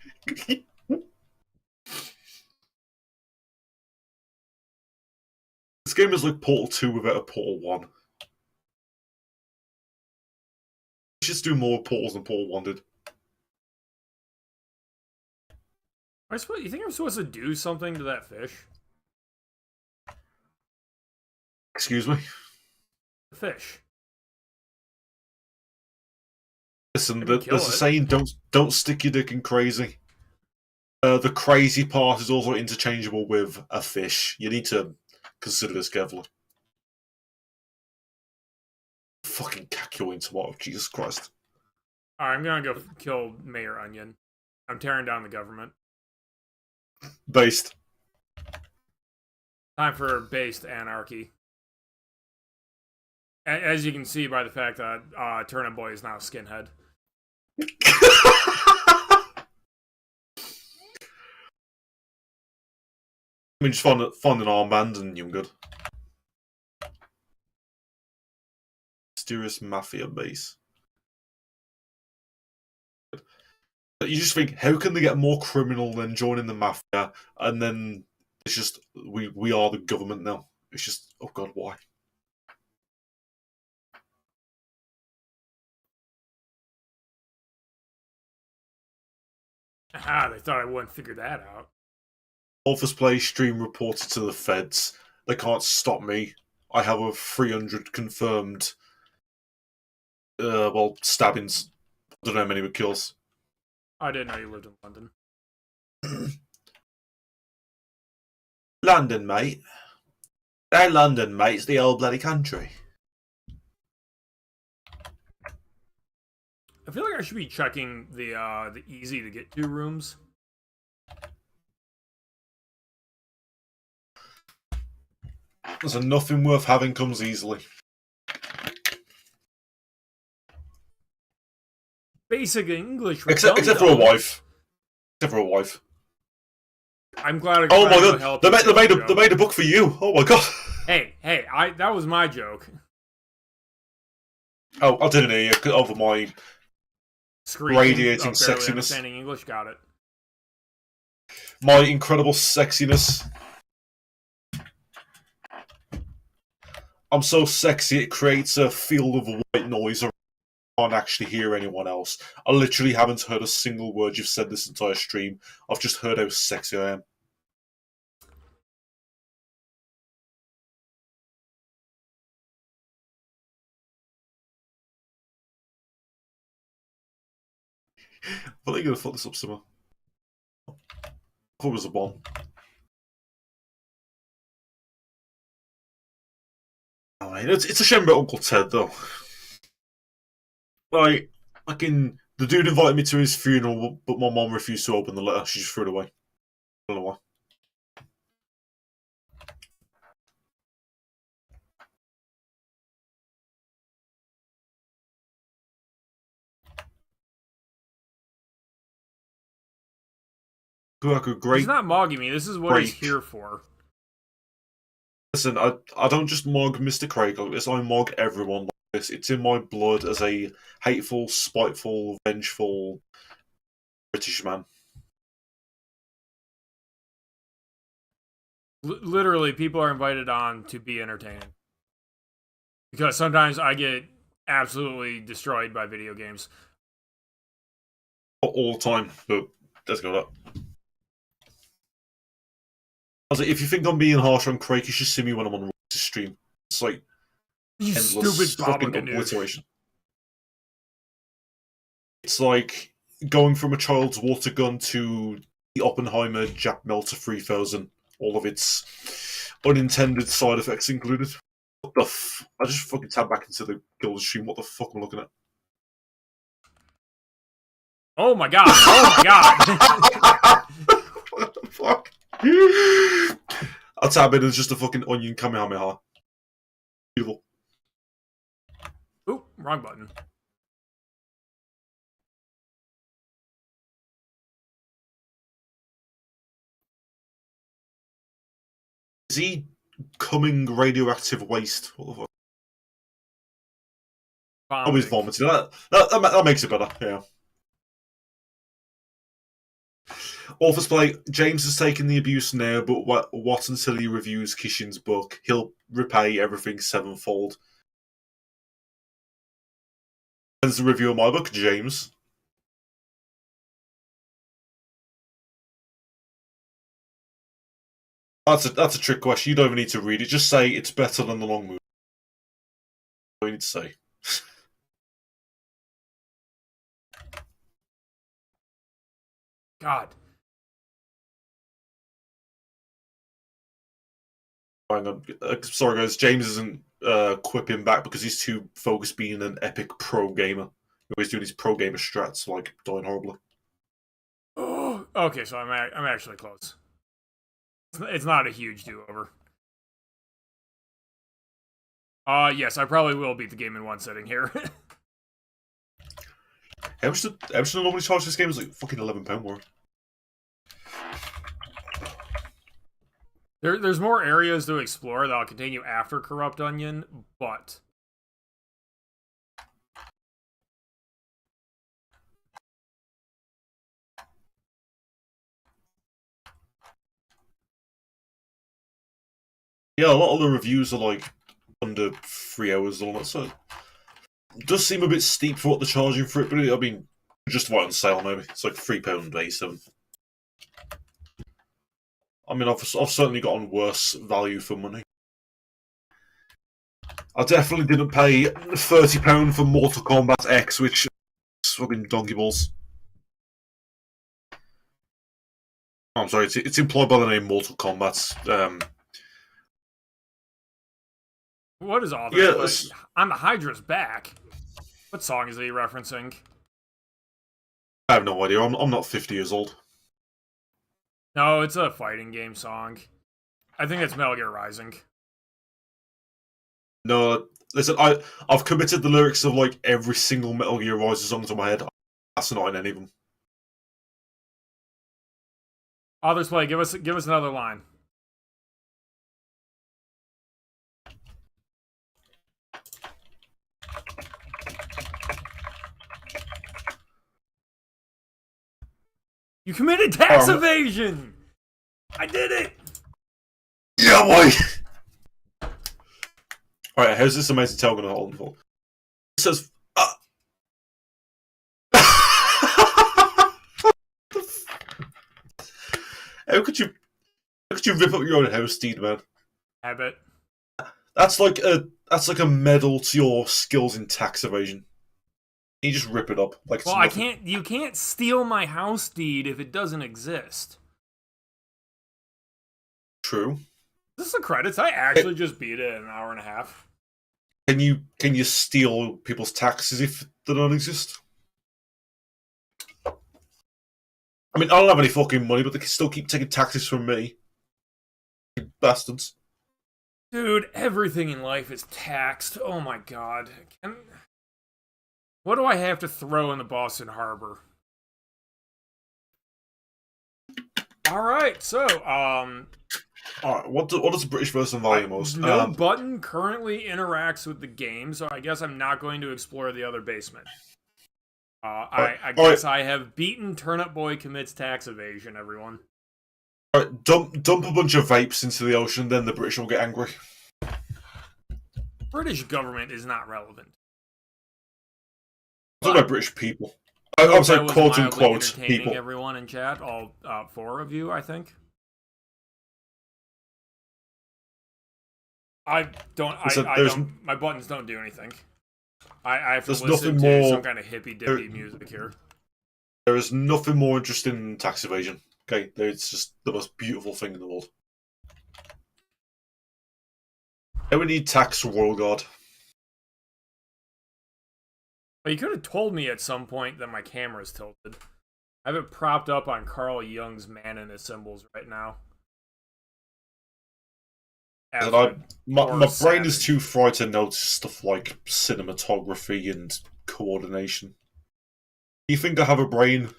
game is like Portal 2 without a Portal 1. Just do more portals than Portal 1 did. You think I'm supposed to do something to that fish? Excuse me? The fish. Listen, there's a saying, don't stick your dick in crazy. The crazy part is also interchangeable with a fish. You need to consider this carefully. Fucking cackling tomato, Jesus Christ. Alright, I'm gonna go kill Mayor Onion. I'm tearing down the government. Based. Time for based anarchy. As you can see by the fact that Turnip Boy is now a skinhead. I mean, just find an armband and you're good. Mysterious Mafia base. You just think, how can they get more criminal than joining the Mafia? And then it's just, we are the government now. It's just, oh god, why? Ah, they thought I wouldn't figure that out. Office Play stream reported to the feds. They can't stop me. I have a 300 confirmed, stabbings. I don't know how many, but kills. I didn't know you lived in London. London, mate. Hey, London, mate. It's the old bloody country. I feel like I should be checking the easy to get to rooms. There's nothing worth having comes easily. Basic English. Except for a wife. Except for a wife. I'm glad. Oh my god! They made a book for you. Oh my god. Hey, that was my joke. Oh, I didn't hear you over my radiating sexiness. Understanding English, got it. My incredible sexiness. I'm so sexy it creates a field of white noise. I can't actually hear anyone else. I literally haven't heard a single word you've said this entire stream. I've just heard how sexy I am. I think I'm gonna fuck this up somehow. I thought it was a bomb. Oh, it's a shame about Uncle Ted, though. Like, the dude invited me to his funeral, but my mom refused to open the letter. She just threw it away. I don't know why. He's not mogging me. This is what he's here for. Listen, I don't just mog Mr. Craig like this. I mog everyone like this. It's in my blood as a hateful, spiteful, vengeful British man. Literally, people are invited on to be entertaining. Because sometimes I get absolutely destroyed by video games. Not all the time, but let's go up. I was like, if you think I'm being harsh on Craig, you should see me when I'm on the stream. It's like you endless fucking obliteration. It's like going from a child's water gun to the Oppenheimer Jack Melter 3000. All of its unintended side effects included. What the I just fucking tabbed back into the Guild stream. What the fuck am I looking at? Oh my god! Oh my god! What the fuck? I'll tab in as just a fucking onion Kamehameha. Beautiful. Oop, wrong button. Is he coming radioactive waste? What the fuck? Oh, he's vomiting. That makes it better, yeah. Author's play. James has taken the abuse now, but what until he reviews Kishin's book? He'll repay everything sevenfold. When's the review of my book, James? That's a trick question. You don't even need to read it. Just say it's better than the long movie. What do you need to say? God. Hang on. Sorry, guys. James isn't quipping back because he's too focused being an epic pro gamer. He's doing his pro gamer strats, like dying horribly. Oh, okay, so I'm actually close. It's not a huge do-over. Yes, I probably will beat the game in one sitting here. How much did nobody charge this game? It's like fucking £11 more. There's more areas to explore that I'll continue after Corrupt Onion, but... Yeah, a lot of the reviews are like under 3 hours or so. It does seem a bit steep for what they're charging for it, but I mean, just about on sale maybe. It's like £3.87. I mean, I've certainly gotten worse value for money. I definitely didn't pay £30 for Mortal Kombat X, which is fucking donkey balls. I'm sorry, it's employed by the name Mortal Kombat. What is all this? Yeah, on the Hydra's back. What song is he referencing? I have no idea. I'm not 50 years old. No, it's a fighting game song. I think it's Metal Gear Rising. No, listen, I've committed the lyrics of like every single Metal Gear Rising song to my head. That's not in any of them. Author's play. Give us another line. You committed tax evasion! I did it! Yeah, boy! Alright, how's this amazing tale gonna hold for? It says... How could you rip up your own house, Steed, man? Habit. That's like a medal to your skills in tax evasion. You just rip it up like. Well, you can't steal my house deed if it doesn't exist. True. This is the credits. I actually just beat it in an hour and a half. Can you steal people's taxes if they don't exist? I mean, I don't have any fucking money, but they can still keep taking taxes from me. You bastards. Dude, everything in life is taxed. Oh my god. What do I have to throw in the Boston Harbor? Alright, so, Alright, what does the British version value most? No button currently interacts with the game, so I guess I'm not going to explore the other basement. I guess I have beaten Turnip Boy Commits Tax Evasion, everyone. Alright, dump a bunch of vapes into the ocean, then the British will get angry. British government is not relevant. I'm talking about British people. I'm saying quote unquote people. Everyone in chat, all 4 of you, I think. My buttons don't do anything. I have to listen to some kind of hippy-dippy music here. There is nothing more interesting than tax evasion. Okay, it's just the most beautiful thing in the world. And we need tax royal guard. Well, you could have told me at some point that my camera's tilted. I have it propped up on Carl Jung's Man and His Symbols right now. My brain is too fried to notice stuff like cinematography and coordination. Do you think I have a brain?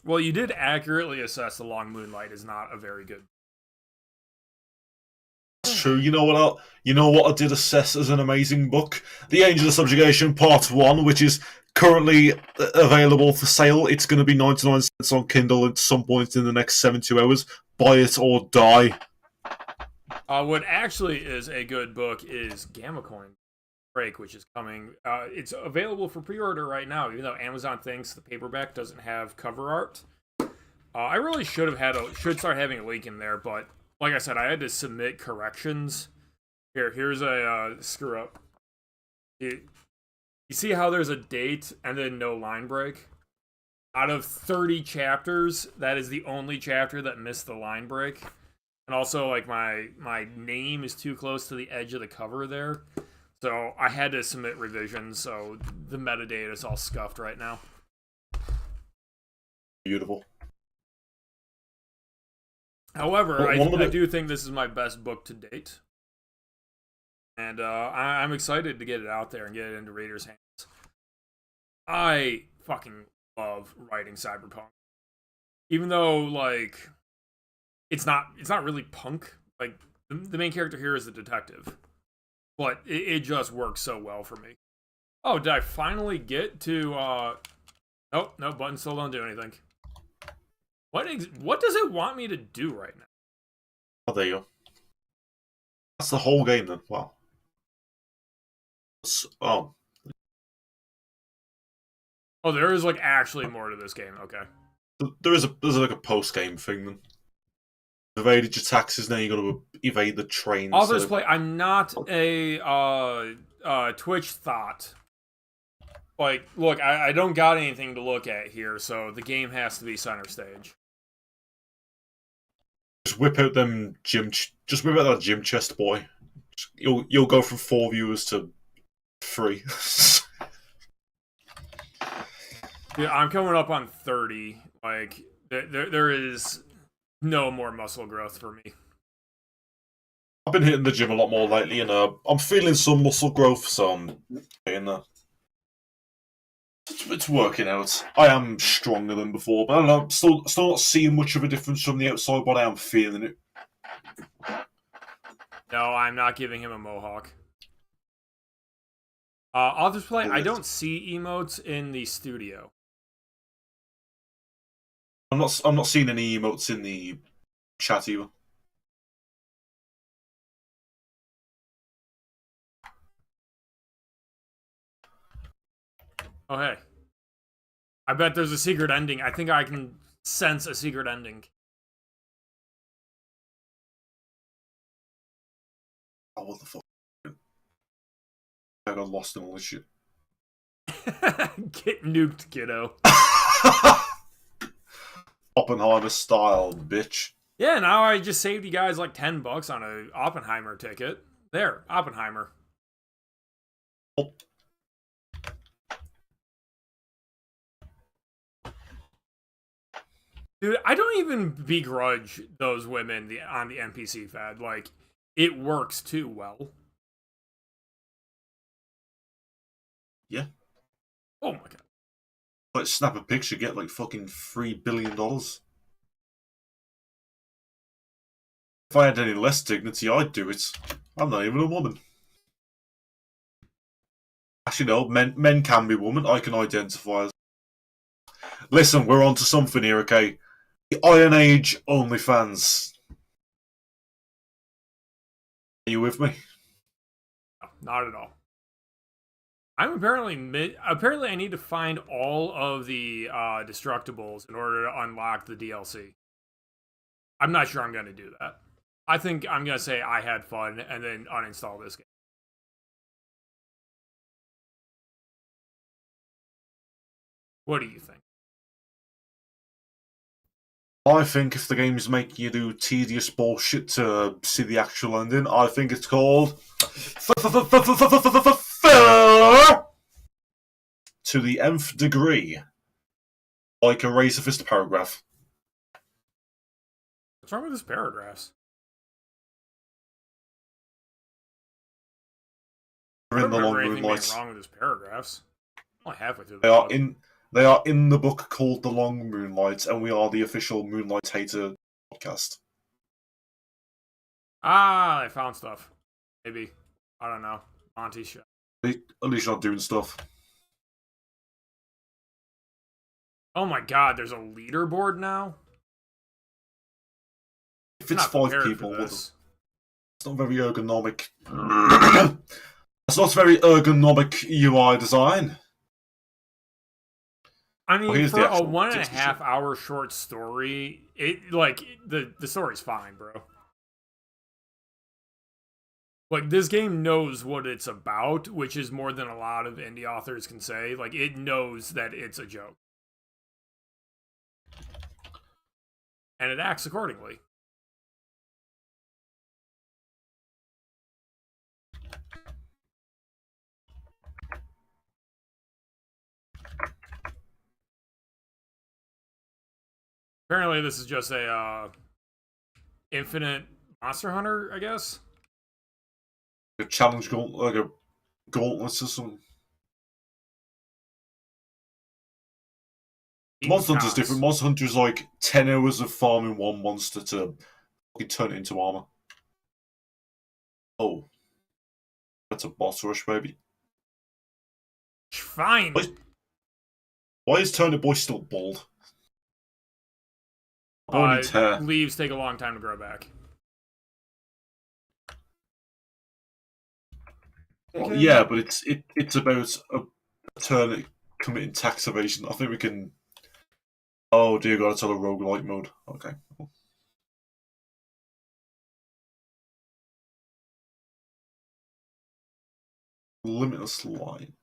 Well, you did accurately assess The Long Moonlight is not a very good. That's true. You know what I did assess as an amazing book? The Angel of Subjugation Part 1, which is currently available for sale. It's going to be 99 cents on Kindle at some point in the next 72 hours. Buy it or die. What actually is a good book is Gamma Coin Break, which is coming. It's available for pre-order right now, even though Amazon thinks the paperback doesn't have cover art. I really should start having a link in there, but like I said, I had to submit corrections. Here's a screw up. You see how there's a date and then no line break? Out of 30 chapters, that is the only chapter that missed the line break. And also, like, my name is too close to the edge of the cover there. So I had to submit revisions, so the metadata is all scuffed right now. Beautiful. However, I do think this is my best book to date. And I'm excited to get it out there and get it into readers' hands. I fucking love writing cyberpunk, even though like it's not really punk. Like the main character here is the detective, but it just works so well for me. Oh, did I finally get to? Nope, no buttons still don't do anything. What does it want me to do right now? Oh, there you go. That's the whole game then. Wow. Oh, there is like actually more to this game. Okay. There's like a post game thing then. Evaded your taxes, now you got to evade the trains. Authors play. I'm not a Twitch thought. Like, look, I don't got anything to look at here, so the game has to be center stage. Just whip out them Just whip out that gym chest, boy. You'll go from 4 viewers to 3. Yeah, I'm coming up on 30. Like, there is no more muscle growth for me. I've been hitting the gym a lot more lately, and I'm feeling some muscle growth, so I'm getting there. It's working out. I am stronger than before, but I don't know, I'm still not seeing much of a difference from the outside, but I am feeling it. No, I'm not giving him a mohawk. Authors play. I don't see emotes in the studio. I'm not seeing any emotes in the chat either. Oh, hey. I bet there's a secret ending. I think I can sense a secret ending. Oh, what the fuck? I got lost in all this shit. Get nuked, kiddo. Oppenheimer style, bitch. Yeah, now I just saved you guys like $10 on a Oppenheimer ticket. There, Oppenheimer. Oh. Dude, I don't even begrudge those women on the NPC fed. Like, it works too well. Yeah. Oh my god. Like, snap a picture, get like fucking $3 billion. If I had any less dignity, I'd do it. I'm not even a woman. Actually, no, men can be women. I can identify as. Listen, we're on to something here, okay? The Iron Age OnlyFans. Are you with me? No, not at all. I'm apparently I need to find all of the destructibles in order to unlock the DLC. I'm not sure I'm going to do that. I think I'm going to say I had fun and then uninstall this game. What do you think? I think if the game is making you do tedious bullshit to see the actual ending, I think it's called to the nth degree, like a razor fist paragraph. What's wrong with this paragraphs? They're in the long anything moonlights. Being wrong with his paragraphs? I'm only halfway through. They are in the book called The Long Moonlight, and we are the official Moonlight Hater podcast. Ah, I found stuff. Maybe. I don't know. Monty's show. At least you're not doing stuff. Oh my god, there's a leaderboard now? If it's 5 people, it's not very ergonomic. It's not very ergonomic UI design. I mean, for a 1.5 hour short story, the story's fine, bro. Like, this game knows what it's about, which is more than a lot of indie authors can say. Like, it knows that it's a joke. And it acts accordingly. Apparently, this is just a infinite Monster Hunter, I guess. A challenge gauntlet, like a gauntlet or something. Monster Hunter's different. Monster Hunter's like 10 hours of farming one monster to fucking turn it into armor. Oh. That's a boss rush, baby. Fine. Why is Turnip Boy still bald? Leaves take a long time to grow back. Well, yeah, but it's about a turnip committing tax evasion. I think we can. Oh dear God, it's on a roguelike mode. Okay. Limitless line.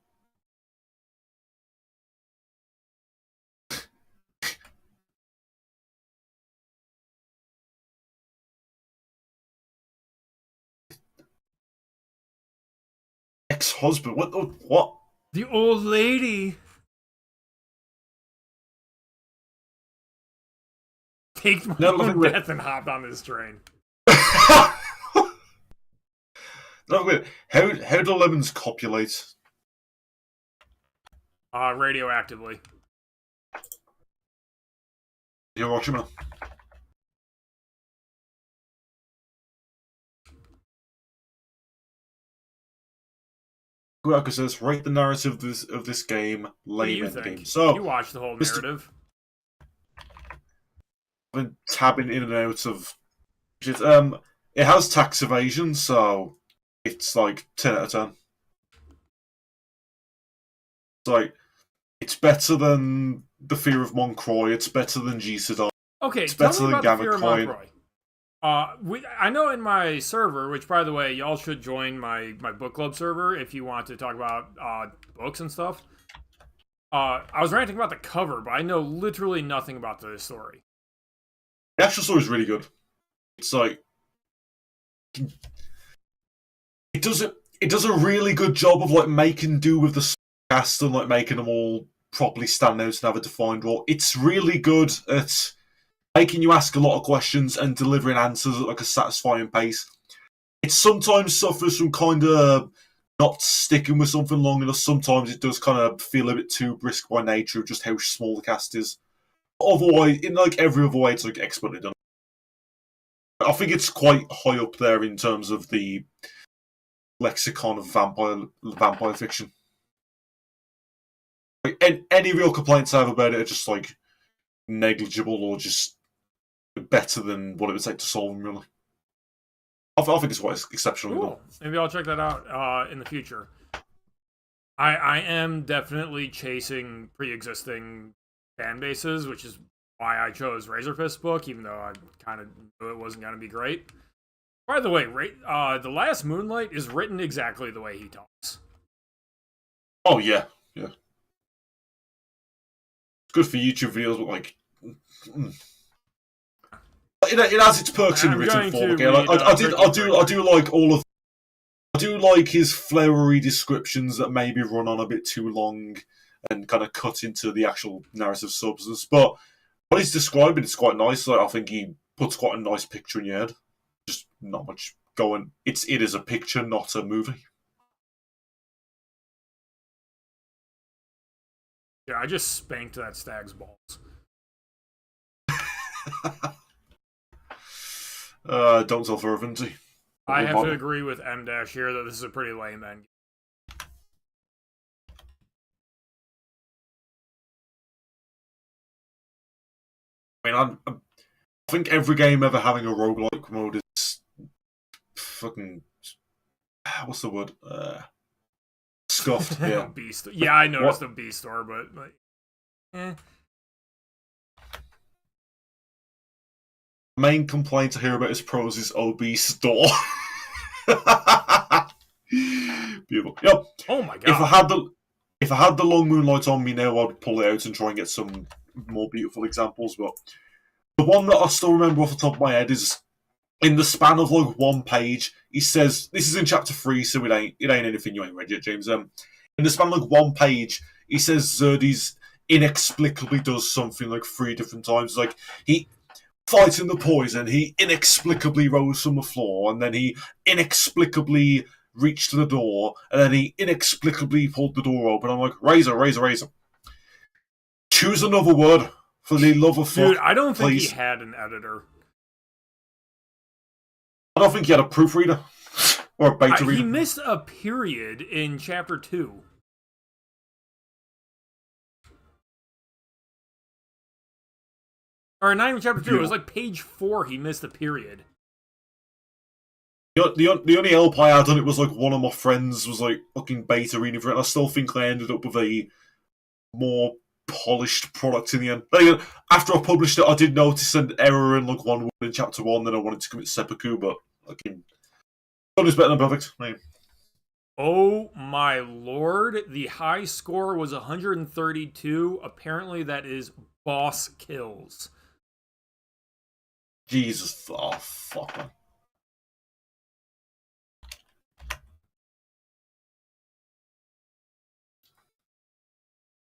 Ex-husband. What? The old lady. Take my own death and hopped on this train. No, wait. How do lemons copulate? Radioactively. Hiroshima. Kuaka says, rate the narrative of this game, lame endgame. So you watched the whole narrative. I've been tabbing in and out of shit. It has tax evasion, so it's like 10 out of 10. It's like, it's better than The Fear of Moncroy, it's better than G-Sidon. Okay, it's better than Gamma Coin. I know in my server, which by the way, y'all should join my book club server if you want to talk about books and stuff. I was ranting about the cover, but I know literally nothing about the story. The actual story is really good. It's like it does it. It does a really good job of like making do with the cast and like making them all properly stand out and have a defined role. It's really good at making you ask a lot of questions and delivering answers at like a satisfying pace. It sometimes suffers from kind of not sticking with something long enough. Sometimes it does kind of feel a bit too brisk by nature of just how small the cast is. Otherwise, in like every other way, it's like expertly done. I think it's quite high up there in terms of the lexicon of vampire fiction. Like, any real complaints I have about it are just like negligible or just better than what it would take to solve them. Really, I think it's quite exceptionally Cool. done. Maybe I'll check that out in the future. I am definitely chasing pre-existing fan bases, which is why I chose Razorfist's book, even though I kind of knew it wasn't going to be great. By the way, The Last Moonlight is written exactly the way he talks. Oh yeah, yeah. It's good for YouTube videos, but like, it has its perks in the written form. Okay, like, I do like all of. I do like his flowery descriptions that maybe run on a bit too long and kind of cut into the actual narrative substance. But what he's describing is quite nice. Like, I think he puts quite a nice picture in your head. Just not much going. It is a picture, not a movie. Yeah, I just spanked that stag's balls. Don't tell fervency. I have to agree with M Dash here that this is a pretty lame end. I mean, I think every game ever having a roguelike mode is fucking. What's the word? Scuffed. Yeah. Beast. Yeah, I noticed the Beast store, but like, Main complaint I hear about his pros is OB store. Beautiful. Yep. Oh my god. If I had the long moonlight on me now, I'd pull it out and try and get some more beautiful examples. But the one that I still remember off the top of my head is in the span of like one page. He says this is in chapter 3, so it ain't anything you ain't read yet, James. In the span of like one page, he says Xerdes inexplicably does something like 3 different times. Like he fighting the poison, he inexplicably rose from the floor, and then he inexplicably reached the door, and then he inexplicably pulled the door open. I'm like, Razor. Choose another word for the love of fuck. Dude, I don't think please. he had an editor. I don't think he had a proofreader or a beta reader. He missed a period in chapter 2. Or not even chapter 2, it was like page 4 he missed a period. The only help I had on it was like one of my friends was like fucking beta reading for it, and I still think I ended up with a more polished product in the end. Like, after I published it, I did notice an error in like one word in chapter 1, then I wanted to commit seppuku, but fucking done is better than perfect. Right. Oh my lord, the high score was 132. Apparently that is boss kills. Jesus, oh fuck, man.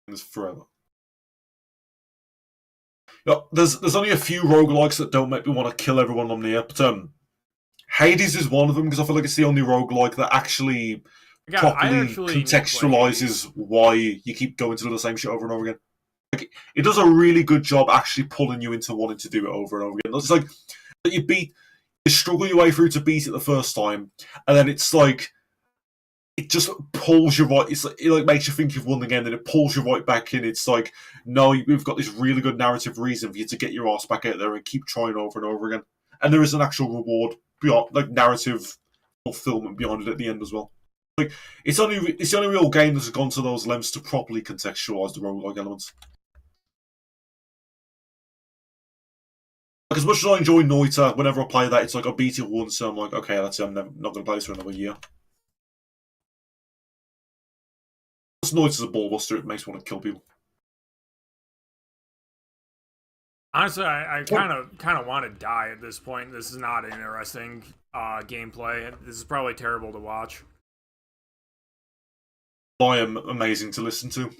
It's forever. Yeah, there's only a few roguelikes that don't make me want to kill everyone I'm near, but Hades is one of them because I feel like it's the only roguelike that actually properly contextualizes why you keep going to do the same shit over and over again. Like, it does a really good job actually pulling you into wanting to do it over and over again. It's like you struggle your way through to beat it the first time, and then it's like it just pulls you right. It like makes you think you've won again, then it pulls you right back in. It's like, no, we've got this really good narrative reason for you to get your ass back out there and keep trying over and over again. And there is an actual reward beyond, like narrative fulfillment beyond it at the end as well. Like it's the only real game that's gone to those lengths to properly contextualize the roguelike elements. Like, as much as I enjoy Noita, whenever I play that, it's like I beat it once, and I'm like, okay, that's it. I'm not going to play this for another year. Noita's a ballbuster. It makes me want to kill people. Honestly, I kind of want to die at this point. This is not interesting gameplay. This is probably terrible to watch. I am amazing to listen to.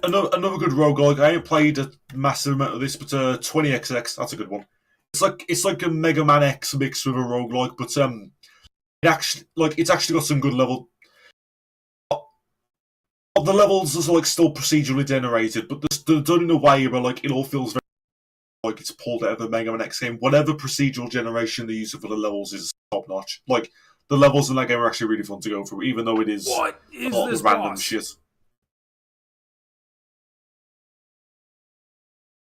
Another good roguelike. I ain't played a massive amount of this, but 20XX, that's a good one. It's like a Mega Man X mixed with a roguelike, but it's actually got some good level. The levels are like still procedurally generated, but they're done in a way where like it all feels very like it's pulled out of the Mega Man X game. Whatever procedural generation they use for the levels is top notch. Like the levels in that game are actually really fun to go through, even though it is what is a lot this of random boss? shit.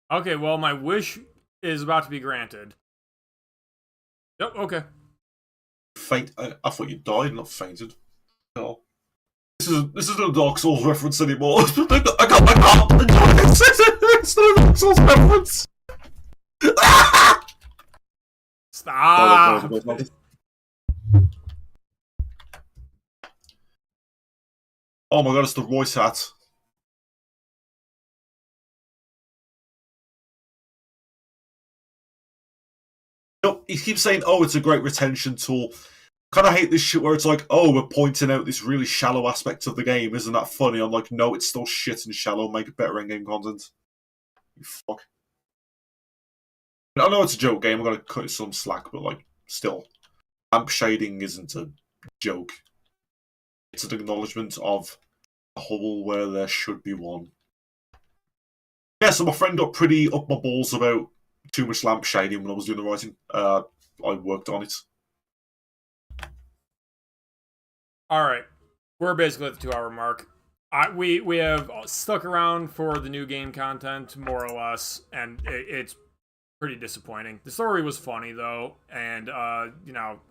Okay, well, my wish is about to be granted. Yep, okay. I thought you died, not fainted. Oh. This is no Dark Souls reference anymore. I can't. It's not a Dark Souls reference. Stop. Oh my god, it's the Royce hat. He keeps saying, "Oh, it's a great retention tool." Kind of hate this shit where it's like, "Oh, we're pointing out this really shallow aspect of the game. Isn't that funny?" I'm like, "No, it's still shit and shallow. Make it better in-game content." You fuck. I know it's a joke game. I'm gonna cut it some slack, but like, still, lamp shading isn't a joke. It's an acknowledgement of a hole where there should be one. Yeah, so my friend got pretty up my balls about too much lamp shading when I was doing the writing. I worked on it. All right, we're basically at the 2-hour mark. We have stuck around for the new game content more or less, and it's pretty disappointing. The story was funny though, and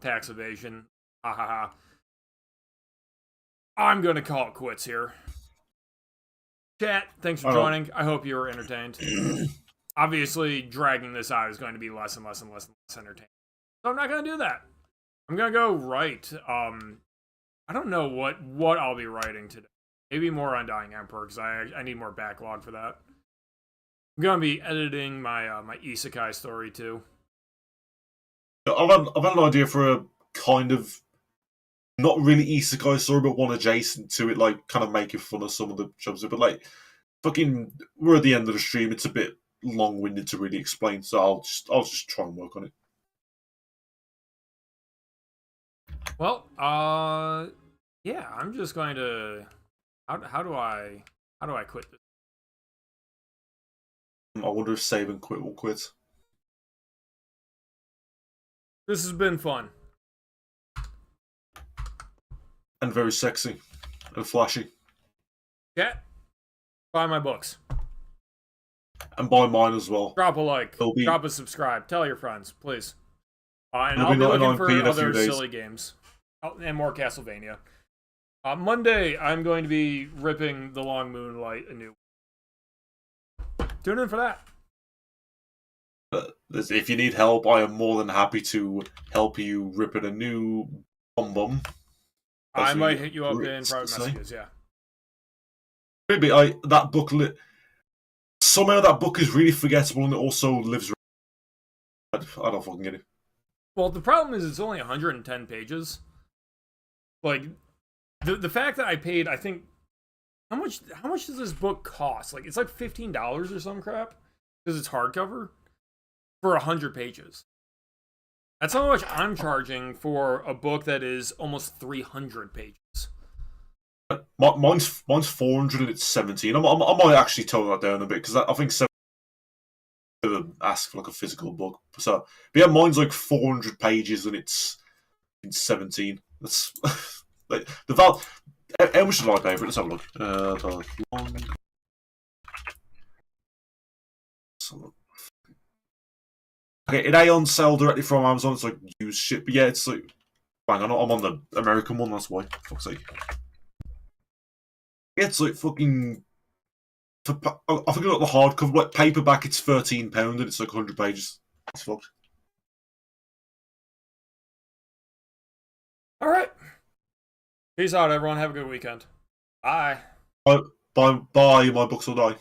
tax evasion, ha ha ha. I'm gonna call it quits here. Chat, thanks for joining. I hope you were entertained. Obviously, dragging this out is going to be less and less and less and less entertaining. So I'm not gonna do that. I'm gonna go write. I don't know what I'll be writing today. Maybe more Undying Emperor, because I need more backlog for that. I'm gonna be editing my my isekai story too. I've had an idea for a kind of not really isekai story, but one adjacent to it, like kind of making fun of some of the jobs. But like, fucking, we're at the end of the stream. It's a bit long-winded to really explain, so I'll just try and work on it. Well, yeah, I'm just going to. How do I quit this? I wonder if save and quit will quit. This has been fun. And very sexy. And flashy. Yeah. Buy my books. And buy mine as well. Drop a like. Drop a subscribe. Tell your friends, please. And I'll be looking for other silly games. Oh, and more Castlevania. Monday, I'm going to be ripping The Long Moonlight anew. Tune in for that. If you need help, I am more than happy to help you rip it anew. Bum. I might hit you up in private messages, yeah. Maybe that book somehow that book is really forgettable and it also lives. I don't fucking get it. Well, the problem is it's only 110 pages. Like, the fact that I paid, I think, how much does this book cost? Like, it's like $15 or some crap because it's hardcover for 100 pages. That's how much I'm charging for a book that is almost 300 pages. Mine's 400 and it's 17. I might actually tone that down a bit because I think 7 ask for like a physical book. So, but yeah, mine's like 400 pages and it's 17. That's like the val. How much did I pay for it? Let's have a look. Okay, it ain't on sale directly from Amazon. It's like used shit, but yeah, it's like bang on. I'm on the American one. That's why. For fuck's sake. Yeah, it's like fucking. I think I got the hardcover, like paperback. It's £13 and it's like 100 pages. It's fucked. All right. Peace out, everyone. Have a good weekend. Bye. Bye. My books will die.